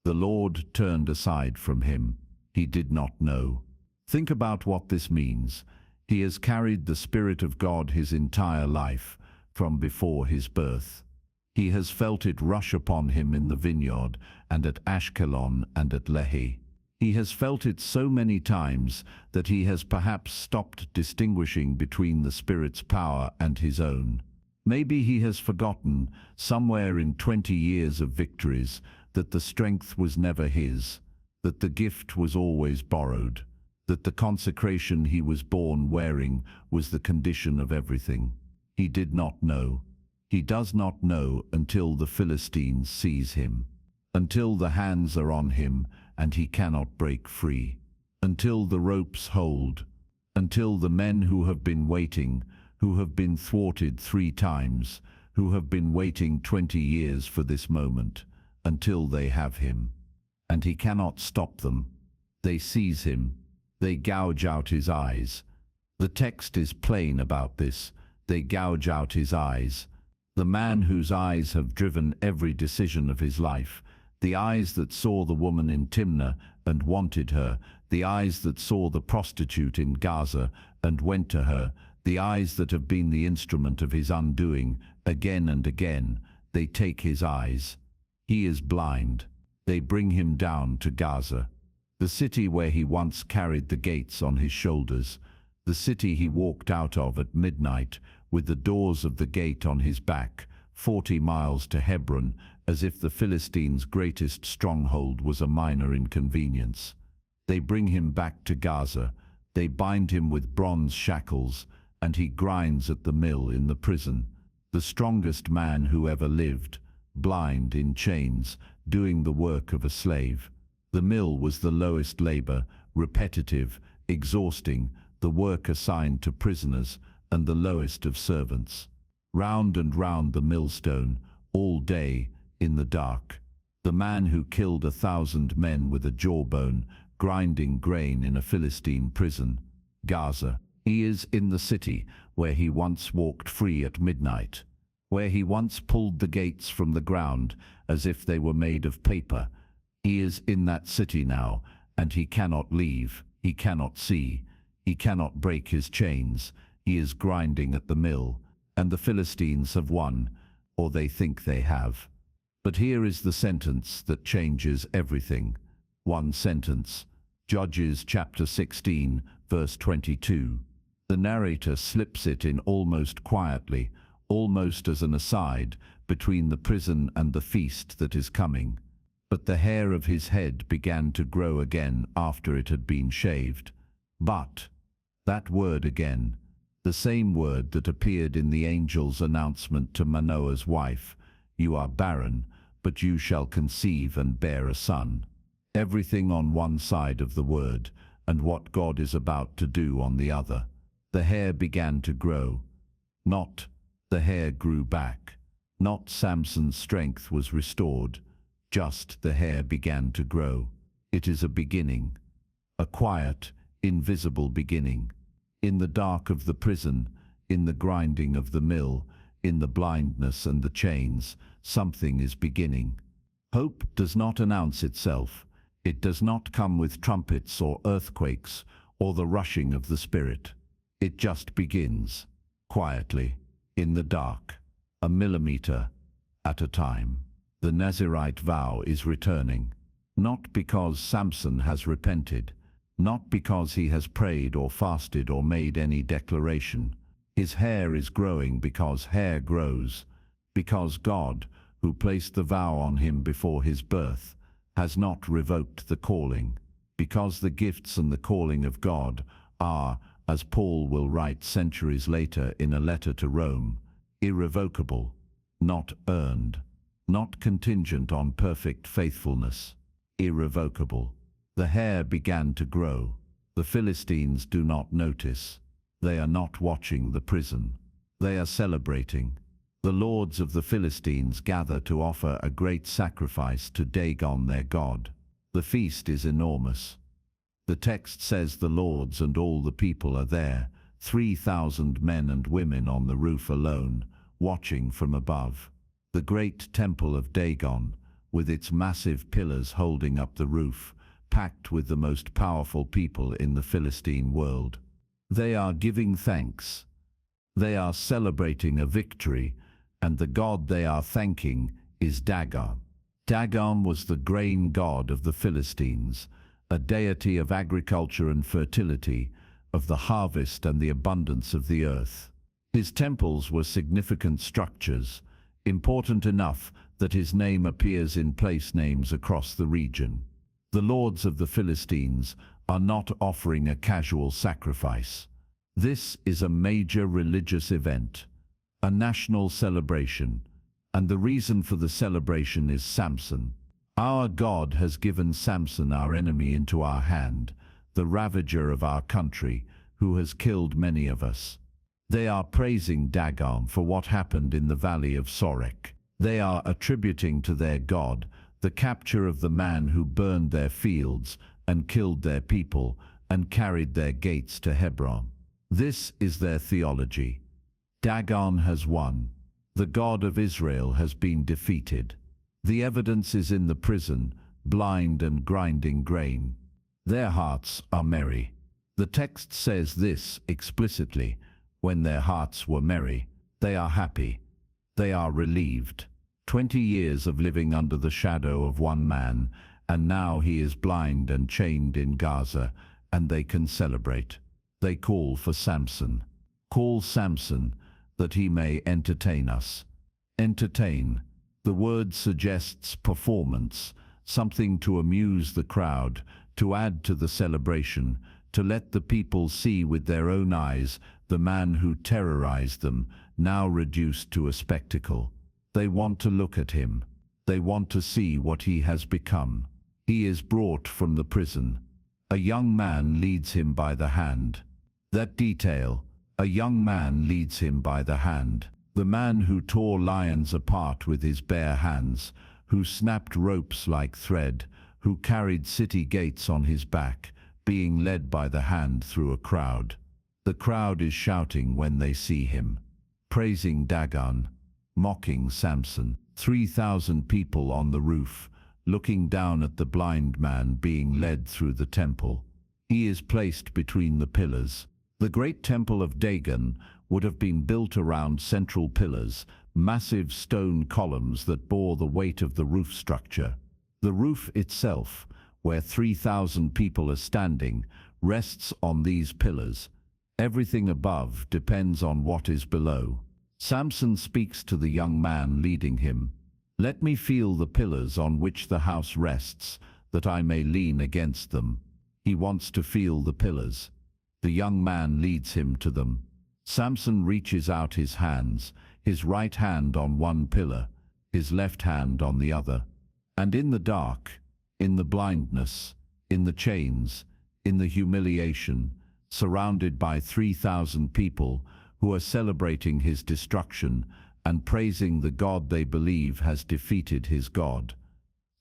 The Lord turned aside from him. He did not know. Think about what this means. He has carried the Spirit of God his entire life, from before his birth. He has felt it rush upon him in the vineyard, and at Ashkelon and at Lehi. He has felt it so many times that he has perhaps stopped distinguishing between the Spirit's power and his own. Maybe he has forgotten, somewhere in 20 years of victories, that the strength was never his, that the gift was always borrowed, that the consecration he was born wearing was the condition of everything. He did not know. He does not know until the Philistine sees him, until the hands are on him and he cannot break free. until the ropes hold, until the men who have been waiting, who have been thwarted 3 times, who have been waiting 20 years for this moment, until they have him. And he cannot stop them. They seize him. They gouge out his eyes. The text is plain about this. They gouge out his eyes. The man whose eyes have driven every decision of his life, the eyes that saw the woman in Timnah and wanted her, the eyes that saw the prostitute in Gaza and went to her, the eyes that have been the instrument of his undoing, again and again, they take his eyes. He is blind. They bring him down to Gaza, the city where he once carried the gates on his shoulders, the city he walked out of at midnight with the doors of the gate on his back, 40 miles to Hebron, as if the Philistines' greatest stronghold was a minor inconvenience. They bring him back to Gaza. They bind him with bronze shackles, and he grinds at the mill in the prison, the strongest man who ever lived, blind, in chains, doing the work of a slave. The mill was the lowest labor, repetitive, exhausting, the work assigned to prisoners, and the lowest of servants. Round and round the millstone, all day, in the dark. The man who killed 1,000 men with a jawbone, grinding grain in a Philistine prison, Gaza. He is in the city where he once walked free at midnight, where he once pulled the gates from the ground as if they were made of paper. He is in that city now, and he cannot leave, he cannot see, he cannot break his chains. He is grinding at the mill, and the Philistines have won, or they think they have. But here is the sentence that changes everything. One sentence. Judges chapter 16, verse 22. The narrator slips it in almost quietly, almost as an aside, between the prison and the feast that is coming. But the hair of his head began to grow again after it had been shaved. But, that word again, the same word that appeared in the angel's announcement to Manoah's wife, you are barren, but you shall conceive and bear a son. Everything on one side of the word, and what God is about to do on the other. The hair began to grow. Not the hair grew back. Not Samson's strength was restored. Just the hair began to grow. It is a beginning. A quiet, invisible beginning. In the dark of the prison, in the grinding of the mill, in the blindness and the chains, something is beginning. Hope does not announce itself. It does not come with trumpets or earthquakes or the rushing of the Spirit. It just begins, quietly, in the dark, a millimeter at a time. The Nazirite vow is returning, not because Samson has repented, not because he has prayed or fasted or made any declaration. His hair is growing because hair grows, because God, who placed the vow on him before his birth, has not revoked the calling, because the gifts and the calling of God are, as Paul will write centuries later in a letter to Rome, irrevocable, not earned, not contingent on perfect faithfulness, irrevocable. The hair began to grow. The Philistines do not notice. They are not watching the prison. They are celebrating. The lords of the Philistines gather to offer a great sacrifice to Dagon their god. The feast is enormous. The text says the lords and all the people are there, 3,000 men and women on the roof alone, watching from above. The great temple of Dagon, with its massive pillars holding up the roof, packed with the most powerful people in the Philistine world. They are giving thanks. They are celebrating a victory, and the god they are thanking is Dagon. Dagon was the grain god of the Philistines, a deity of agriculture and fertility, of the harvest and the abundance of the earth. His temples were significant structures, important enough that his name appears in place names across the region. The lords of the Philistines are not offering a casual sacrifice. This is a major religious event, a national celebration, and the reason for the celebration is Samson. Our God has given Samson, our enemy, into our hand, the ravager of our country, who has killed many of us. They are praising Dagon for what happened in the valley of Sorek. They are attributing to their god the capture of the man who burned their fields and killed their people and carried their gates to Hebron. This is their theology. Dagon has won. The God of Israel has been defeated. The evidence is in the prison, blind and grinding grain. Their hearts are merry. The text says this explicitly: when their hearts were merry, they are happy. They are relieved. 20 years of living under the shadow of one man, and now he is blind and chained in Gaza, and they can celebrate. They call for Samson. Call Samson, that he may entertain us. Entertain. The word suggests performance, something to amuse the crowd, to add to the celebration, to let the people see with their own eyes the man who terrorized them, now reduced to a spectacle. They want to look at him. They want to see what he has become. He is brought from the prison. A young man leads him by the hand. That detail: a young man leads him by the hand. The man who tore lions apart with his bare hands, who snapped ropes like thread, who carried city gates on his back, being led by the hand through a crowd. The crowd is shouting when they see him, praising Dagon, mocking Samson. 3,000 people on the roof, looking down at the blind man being led through the temple. He is placed between the pillars. The great temple of Dagon would have been built around central pillars, massive stone columns that bore the weight of the roof structure. The roof itself, where 3,000 people are standing, rests on these pillars. Everything above depends on what is below. Samson speaks to the young man leading him. Let me feel the pillars on which the house rests, that I may lean against them. He wants to feel the pillars. The young man leads him to them. Samson reaches out his hands, his right hand on one pillar, his left hand on the other. And in the dark, in the blindness, in the chains, in the humiliation, surrounded by 3,000 people who are celebrating his destruction and praising the God they believe has defeated his God,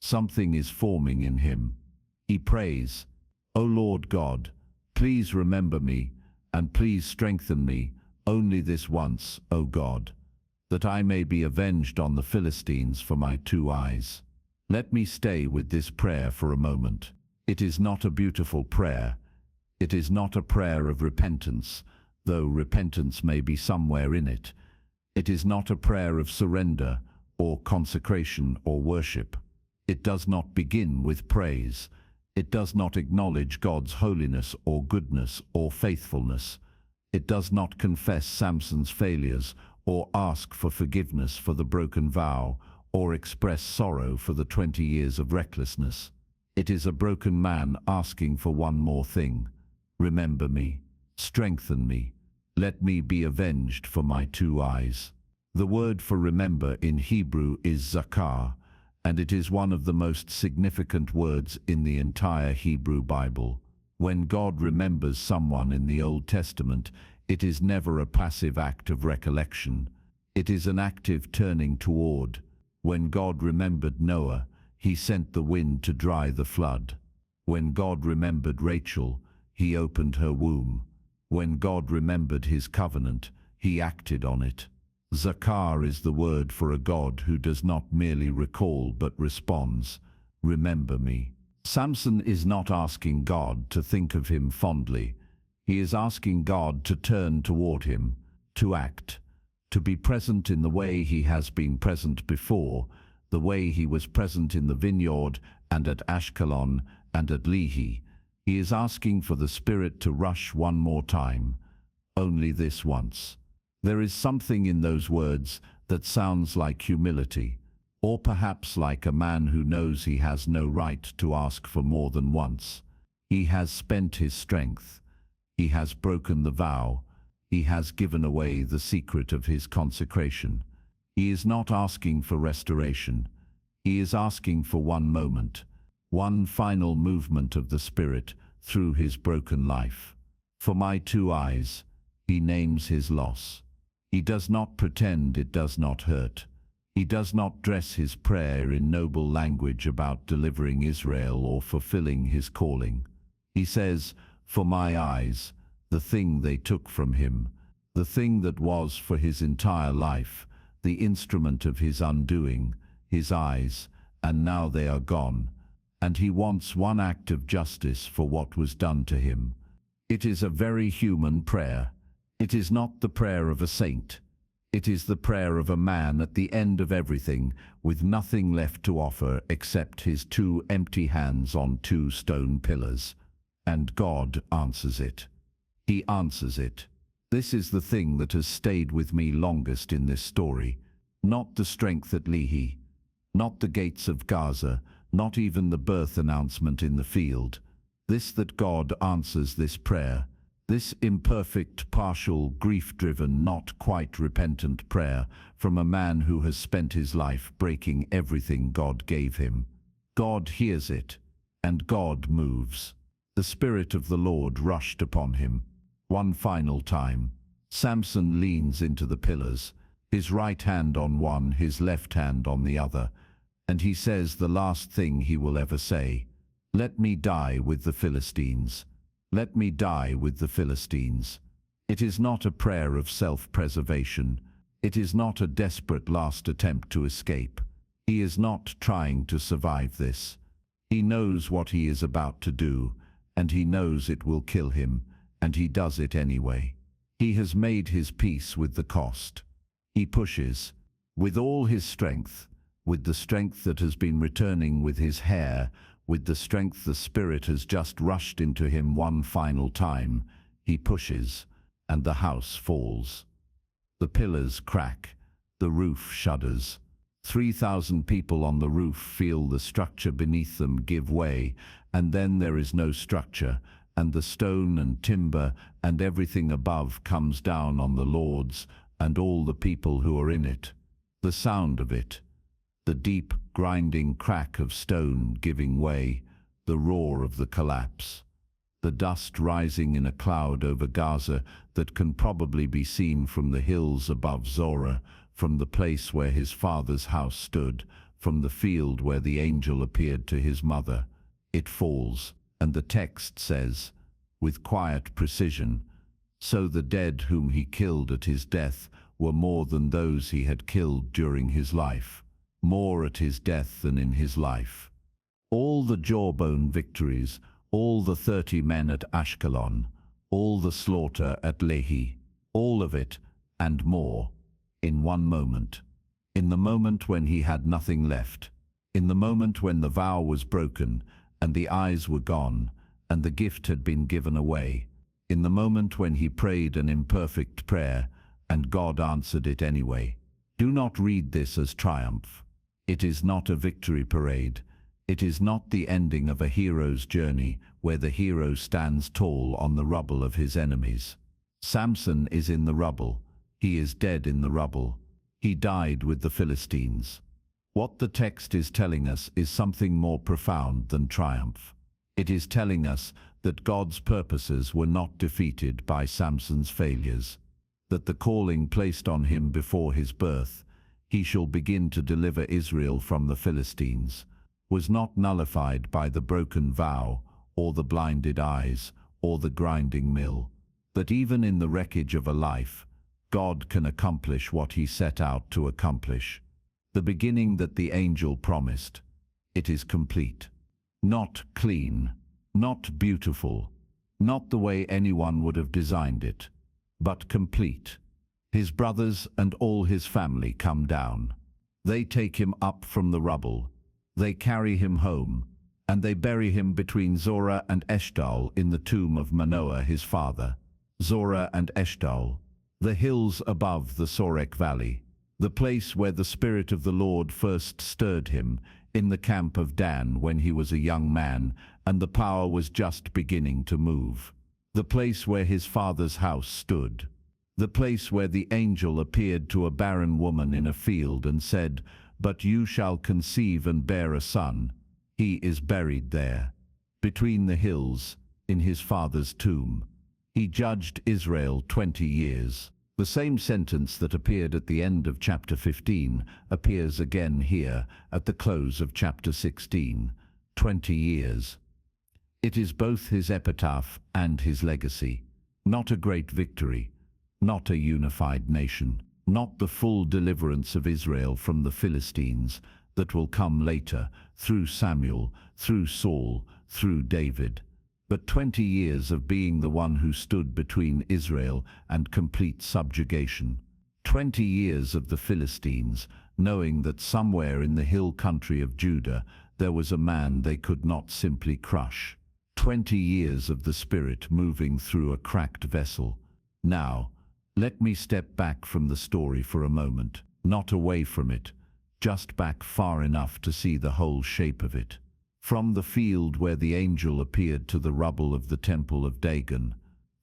something is forming in him. He prays, "O Lord God, please remember me, and please strengthen me, only this once, O God, that I may be avenged on the Philistines for my 2 eyes." Let me stay with this prayer for a moment. It is not a beautiful prayer. It is not a prayer of repentance, though repentance may be somewhere in it. It is not a prayer of surrender or consecration or worship. It does not begin with praise. It does not acknowledge God's holiness or goodness or faithfulness. It does not confess Samson's failures or ask for forgiveness for the broken vow or express sorrow for the 20 years of recklessness. It is a broken man asking for one more thing. Remember me. Strengthen me. Let me be avenged for my 2 eyes. The word for remember in Hebrew is zakar, and it is one of the most significant words in the entire Hebrew Bible. When God remembers someone in the Old Testament, it is never a passive act of recollection. It is an active turning toward. When God remembered Noah, he sent the wind to dry the flood. When God remembered Rachel, he opened her womb. When God remembered his covenant, he acted on it. Zakar is the word for a God who does not merely recall but responds, "Remember me." Samson is not asking God to think of him fondly. He is asking God to turn toward him, to act, to be present in the way he has been present before, the way he was present in the vineyard and at Ashkelon and at Lehi. He is asking for the Spirit to rush one more time, only this once. There is something in those words that sounds like humility, or perhaps like a man who knows he has no right to ask for more than once. He has spent his strength. He has broken the vow. He has given away the secret of his consecration. He is not asking for restoration. He is asking for one moment, one final movement of the Spirit through his broken life. For my two eyes, he names his loss. He does not pretend it does not hurt. He does not dress his prayer in noble language about delivering Israel or fulfilling his calling. He says, "For my eyes, the thing they took from him, the thing that was for his entire life, the instrument of his undoing, his eyes, and now they are gone." And he wants one act of justice for what was done to him. It is a very human prayer. It is not the prayer of a saint. It is the prayer of a man at the end of everything, with nothing left to offer except his two empty hands on two stone pillars. And God answers it. He answers it. This is the thing that has stayed with me longest in this story. Not the strength at Lehi, not the gates of Gaza, not even the birth announcement in the field. This that God answers this prayer, this imperfect, partial, grief-driven, not quite repentant prayer from a man who has spent his life breaking everything God gave him. God hears it, and God moves. The Spirit of the Lord rushed upon him. One final time, Samson leans into the pillars, his right hand on one, his left hand on the other, and he says the last thing he will ever say, "Let me die with the Philistines. Let me die with the Philistines." It is not a prayer of self-preservation. It is not a desperate last attempt to escape. He is not trying to survive this. He knows what he is about to do, and he knows it will kill him, and he does it anyway. He has made his peace with the cost. He pushes, with all his strength, with the strength that has been returning with his hair, with the strength the Spirit has just rushed into him one final time. He pushes, and the house falls. The pillars crack, the roof shudders. 3,000 people on the roof feel the structure beneath them give way, and then there is no structure, and the stone and timber and everything above comes down on the lords and all the people who are in it. The sound of it, the deep, grinding crack of stone giving way, the roar of the collapse, the dust rising in a cloud over Gaza that can probably be seen from the hills above Zorah, from the place where his father's house stood, from the field where the angel appeared to his mother. It falls, and the text says, with quiet precision, "So the dead whom he killed at his death were more than those he had killed during his life. More at his death than in his life." All the jawbone victories, all the 30 men at Ashkelon, all the slaughter at Lehi, all of it and more, in one moment. In the moment when he had nothing left, in the moment when the vow was broken and the eyes were gone and the gift had been given away, in the moment when he prayed an imperfect prayer and God answered it anyway. Do not read this as triumph. It is not a victory parade. It is not the ending of a hero's journey where the hero stands tall on the rubble of his enemies. Samson is in the rubble. He is dead in the rubble. He died with the Philistines. What the text is telling us is something more profound than triumph. It is telling us that God's purposes were not defeated by Samson's failures, that the calling placed on him before his birth, "He shall begin to deliver Israel from the Philistines," was not nullified by the broken vow, or the blinded eyes, or the grinding mill. That even in the wreckage of a life, God can accomplish what he set out to accomplish. The beginning that the angel promised. It is complete. Not clean, not beautiful, not the way anyone would have designed it, but complete. His brothers and all his family come down. They take him up from the rubble. They carry him home, and they bury him between Zorah and Eshtaol in the tomb of Manoah his father. Zorah and Eshtaol, the hills above the Sorek Valley, the place where the Spirit of the Lord first stirred him, in the camp of Dan when he was a young man and the power was just beginning to move. The place where his father's house stood. The place where the angel appeared to a barren woman in a field and said, "But you shall conceive and bear a son." He is buried there. Between the hills, in his father's tomb. He judged Israel 20 years. The same sentence that appeared at the end of chapter 15 appears again here at the close of chapter 16. 20 years. It is both his epitaph and his legacy. Not a great victory, not a unified nation, not the full deliverance of Israel from the Philistines that will come later through Samuel, through Saul, through David, but 20 years of being the one who stood between Israel and complete subjugation. 20 years of the Philistines, knowing that somewhere in the hill country of Judah there was a man they could not simply crush. 20 years of the Spirit moving through a cracked vessel. Now, let me step back from the story for a moment, not away from it, just back far enough to see the whole shape of it. From the field where the angel appeared to the rubble of the temple of Dagon,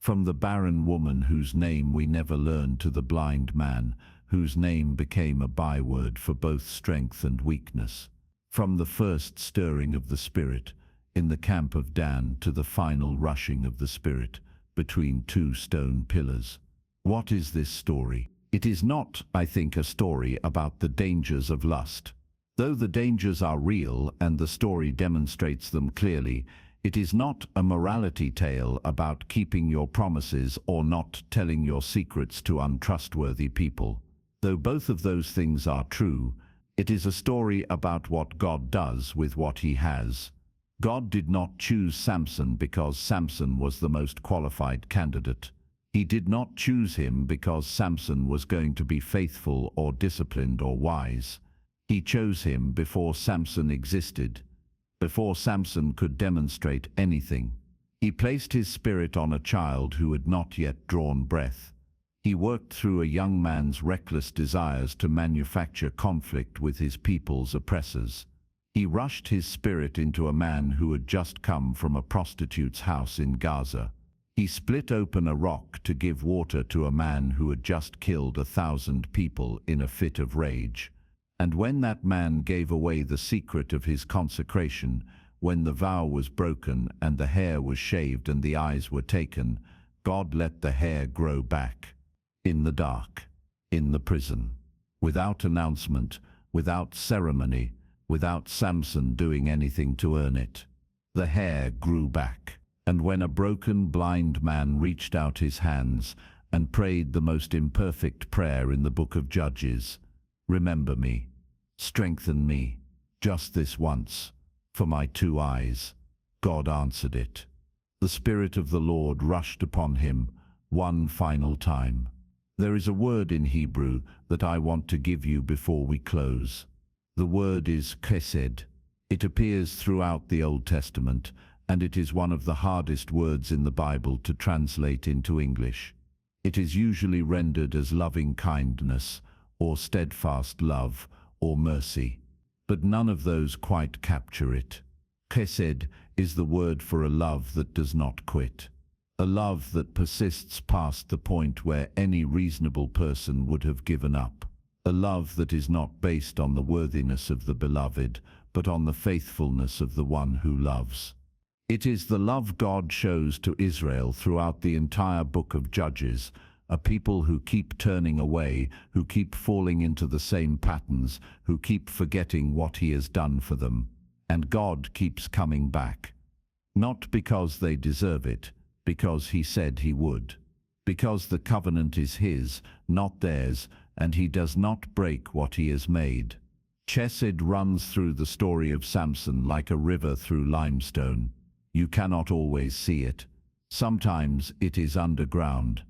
from the barren woman whose name we never learned to the blind man, whose name became a byword for both strength and weakness, from the first stirring of the Spirit in the camp of Dan to the final rushing of the Spirit between two stone pillars. What is this story? It is not, I think, a story about the dangers of lust. Though the dangers are real and the story demonstrates them clearly, it is not a morality tale about keeping your promises or not telling your secrets to untrustworthy people. Though both of those things are true, it is a story about what God does with what he has. God did not choose Samson because Samson was the most qualified candidate. He did not choose him because Samson was going to be faithful or disciplined or wise. He chose him before Samson existed, before Samson could demonstrate anything. He placed his spirit on a child who had not yet drawn breath. He worked through a young man's reckless desires to manufacture conflict with his people's oppressors. He rushed his spirit into a man who had just come from a prostitute's house in Gaza. He split open a rock to give water to a man who had just killed 1,000 people in a fit of rage. And when that man gave away the secret of his consecration, when the vow was broken and the hair was shaved and the eyes were taken, God let the hair grow back. In the dark, in the prison, without announcement, without ceremony, without Samson doing anything to earn it. The hair grew back. And when a broken, blind man reached out his hands and prayed the most imperfect prayer in the book of Judges, "Remember me, strengthen me, just this once, for my 2 eyes," God answered it. The Spirit of the Lord rushed upon him one final time. There is a word in Hebrew that I want to give you before we close. The word is chesed. It appears throughout the Old Testament, and it is one of the hardest words in the Bible to translate into English. It is usually rendered as loving kindness, or steadfast love, or mercy. But none of those quite capture it. Chesed is the word for a love that does not quit. A love that persists past the point where any reasonable person would have given up. A love that is not based on the worthiness of the beloved, but on the faithfulness of the one who loves. It is the love God shows to Israel throughout the entire book of Judges, a people who keep turning away, who keep falling into the same patterns, who keep forgetting what he has done for them. And God keeps coming back. Not because they deserve it, because he said he would. Because the covenant is his, not theirs, and he does not break what he has made. Chesed runs through the story of Samson like a river through limestone. You cannot always see it. Sometimes it is underground,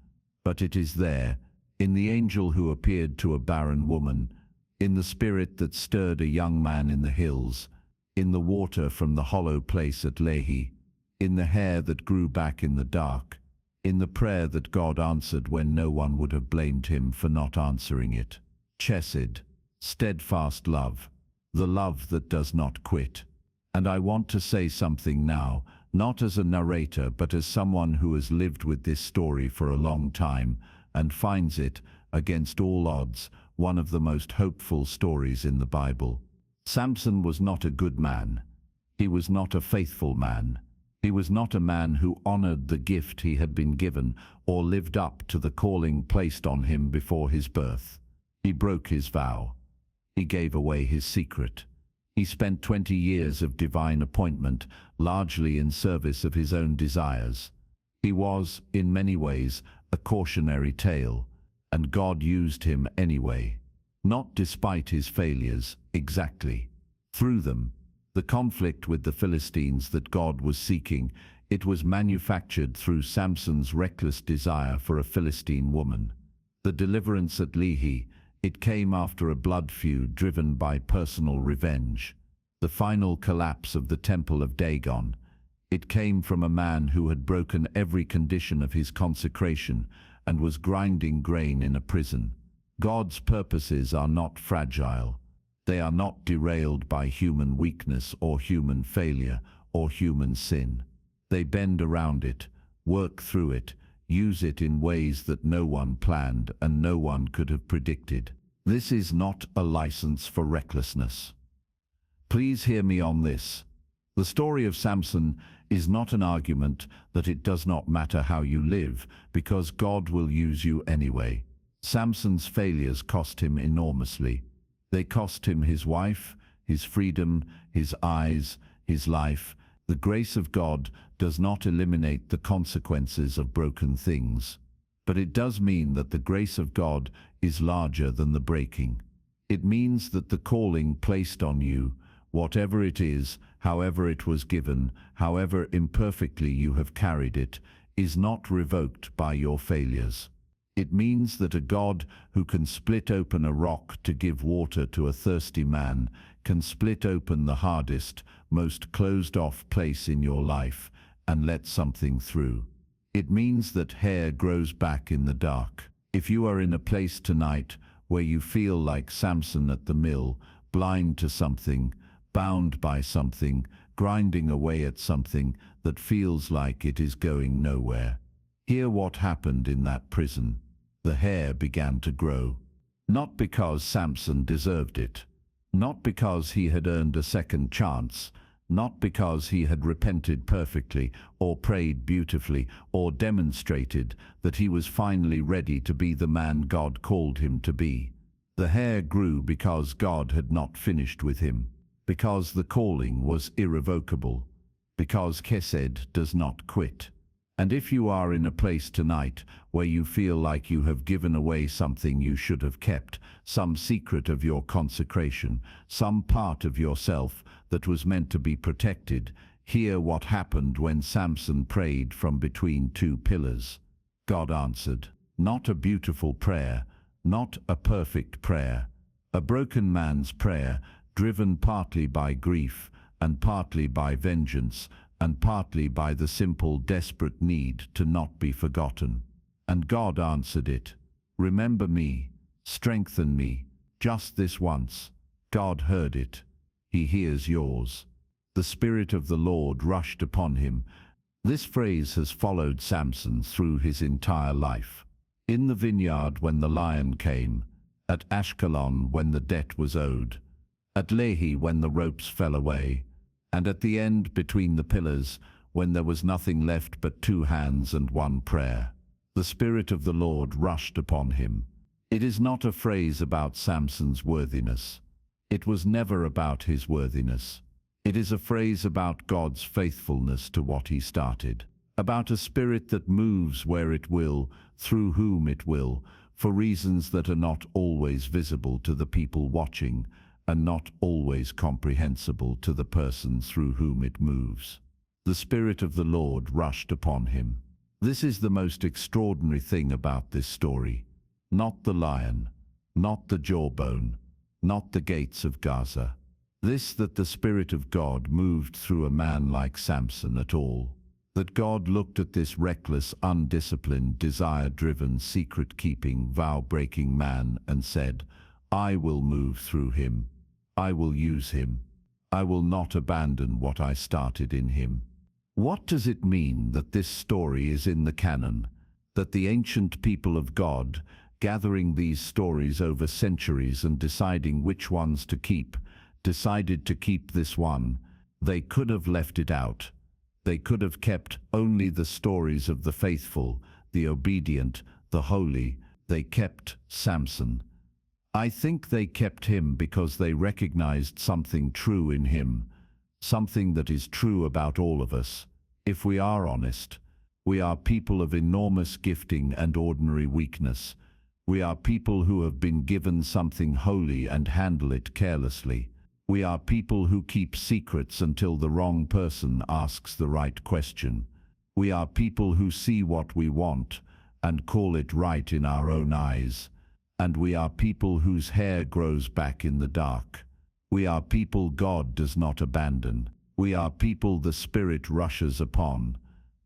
but it is there, in the angel who appeared to a barren woman, in the spirit that stirred a young man in the hills, in the water from the hollow place at Lehi, in the hair that grew back in the dark, in the prayer that God answered when no one would have blamed him for not answering it. Chesed, steadfast love, the love that does not quit. And I want to say something now, not as a narrator, but as someone who has lived with this story for a long time and finds it, against all odds, one of the most hopeful stories in the Bible. Samson was not a good man. He was not a faithful man. He was not a man who honored the gift he had been given or lived up to the calling placed on him before his birth. He broke his vow. He gave away his secret. He spent 20 years of divine appointment, largely in service of his own desires. He was, in many ways, a cautionary tale, and God used him anyway. Not despite his failures, exactly. Through them, the conflict with the Philistines that God was seeking, it was manufactured through Samson's reckless desire for a Philistine woman. The deliverance at Lehi, it came after a blood feud driven by personal revenge. The final collapse of the temple of Dagon, it came from a man who had broken every condition of his consecration and was grinding grain in a prison. God's purposes are not fragile. They are not derailed by human weakness or human failure or human sin. They bend around it, work through it, use it in ways that no one planned and no one could have predicted. This is not a license for recklessness. Please hear me on this. The story of Samson is not an argument that it does not matter how you live, because God will use you anyway. Samson's failures cost him enormously. They cost him his wife, his freedom, his eyes, his life. The grace of God does not eliminate the consequences of broken things, but it does mean that the grace of God is larger than the breaking. It means that the calling placed on you, whatever it is, however it was given, however imperfectly you have carried it, is not revoked by your failures. It means that a God who can split open a rock to give water to a thirsty man can split open the hardest, most closed-off place in your life and let something through. It means that hair grows back in the dark. If you are in a place tonight where you feel like Samson at the mill, blind to something, bound by something, grinding away at something that feels like it is going nowhere, hear what happened in that prison. The hair began to grow. Not because Samson deserved it, not because he had earned a second chance, not because he had repented perfectly or prayed beautifully or demonstrated that he was finally ready to be the man God called him to be. The hair grew because God had not finished with him, because the calling was irrevocable, because Chesed does not quit. And if you are in a place tonight where you feel like you have given away something you should have kept, some secret of your consecration, some part of yourself that was meant to be protected, hear what happened when Samson prayed from between two pillars. God answered. Not a beautiful prayer, not a perfect prayer. A broken man's prayer, driven partly by grief and partly by vengeance, and partly by the simple, desperate need to not be forgotten. And God answered it. Remember me, strengthen me, just this once. God heard it. He hears yours. The Spirit of the Lord rushed upon him. This phrase has followed Samson through his entire life. In the vineyard when the lion came, at Ashkelon when the debt was owed, at Lehi when the ropes fell away, and at the end between the pillars, when there was nothing left but 2 hands and 1 prayer. The Spirit of the Lord rushed upon him. It is not a phrase about Samson's worthiness. It was never about his worthiness. It is a phrase about God's faithfulness to what he started, about a spirit that moves where it will, through whom it will, for reasons that are not always visible to the people watching, and not always comprehensible to the person through whom it moves. The Spirit of the Lord rushed upon him. This is the most extraordinary thing about this story. Not the lion, not the jawbone, not the gates of Gaza. This, that the Spirit of God moved through a man like Samson at all. That God looked at this reckless, undisciplined, desire-driven, secret-keeping, vow-breaking man and said, I will move through him. I will use him. I will not abandon what I started in him. What does it mean that this story is in the canon? That the ancient people of God, gathering these stories over centuries and deciding which ones to keep, decided to keep this one. They could have left it out. They could have kept only the stories of the faithful, the obedient, the holy. They kept Samson. I think they kept him because they recognized something true in him, something that is true about all of us. If we are honest, we are people of enormous gifting and ordinary weakness. We are people who have been given something holy and handle it carelessly. We are people who keep secrets until the wrong person asks the right question. We are people who see what we want and call it right in our own eyes. And we are people whose hair grows back in the dark. We are people God does not abandon. We are people the Spirit rushes upon,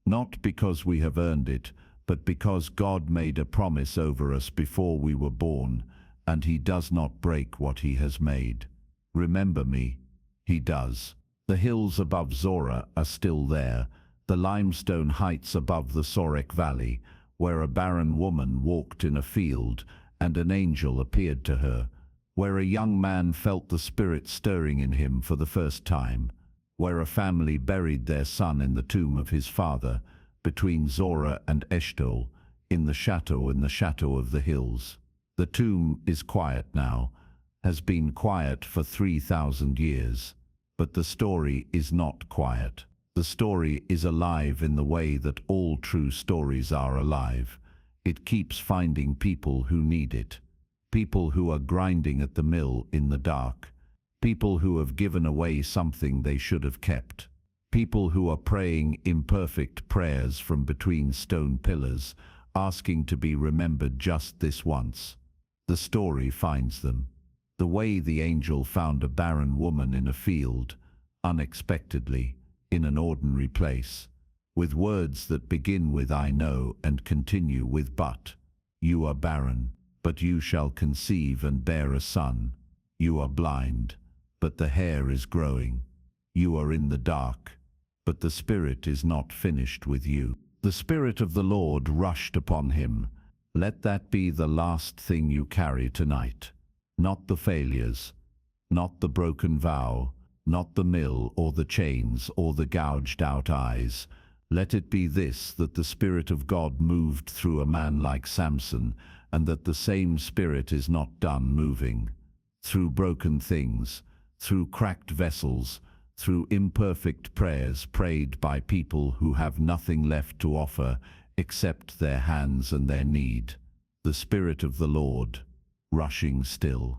not because we have earned it, but because God made a promise over us before we were born, and He does not break what He has made. Remember me, He does. The hills above Zorah are still there, the limestone heights above the Sorek Valley, where a barren woman walked in a field, and an angel appeared to her, where a young man felt the Spirit stirring in him for the first time, where a family buried their son in the tomb of his father, between Zorah and Eshtaol, in the shadow of the hills. The tomb is quiet now, has been quiet for 3,000 years. But the story is not quiet. The story is alive in the way that all true stories are alive. It keeps finding people who need it. People who are grinding at the mill in the dark. People who have given away something they should have kept. People who are praying imperfect prayers from between stone pillars, asking to be remembered just this once. The story finds them. The way the angel found a barren woman in a field, unexpectedly, in an ordinary place, with words that begin with I know and continue with but. You are barren, but you shall conceive and bear a son. You are blind, but the hair is growing. You are in the dark, but the Spirit is not finished with you. The Spirit of the Lord rushed upon him. Let that be the last thing you carry tonight. Not the failures, not the broken vow, not the mill or the chains or the gouged out eyes. Let it be this, that the Spirit of God moved through a man like Samson, and that the same Spirit is not done moving. Through broken things, through cracked vessels, through imperfect prayers prayed by people who have nothing left to offer except their hands and their need. The Spirit of the Lord, rushing still.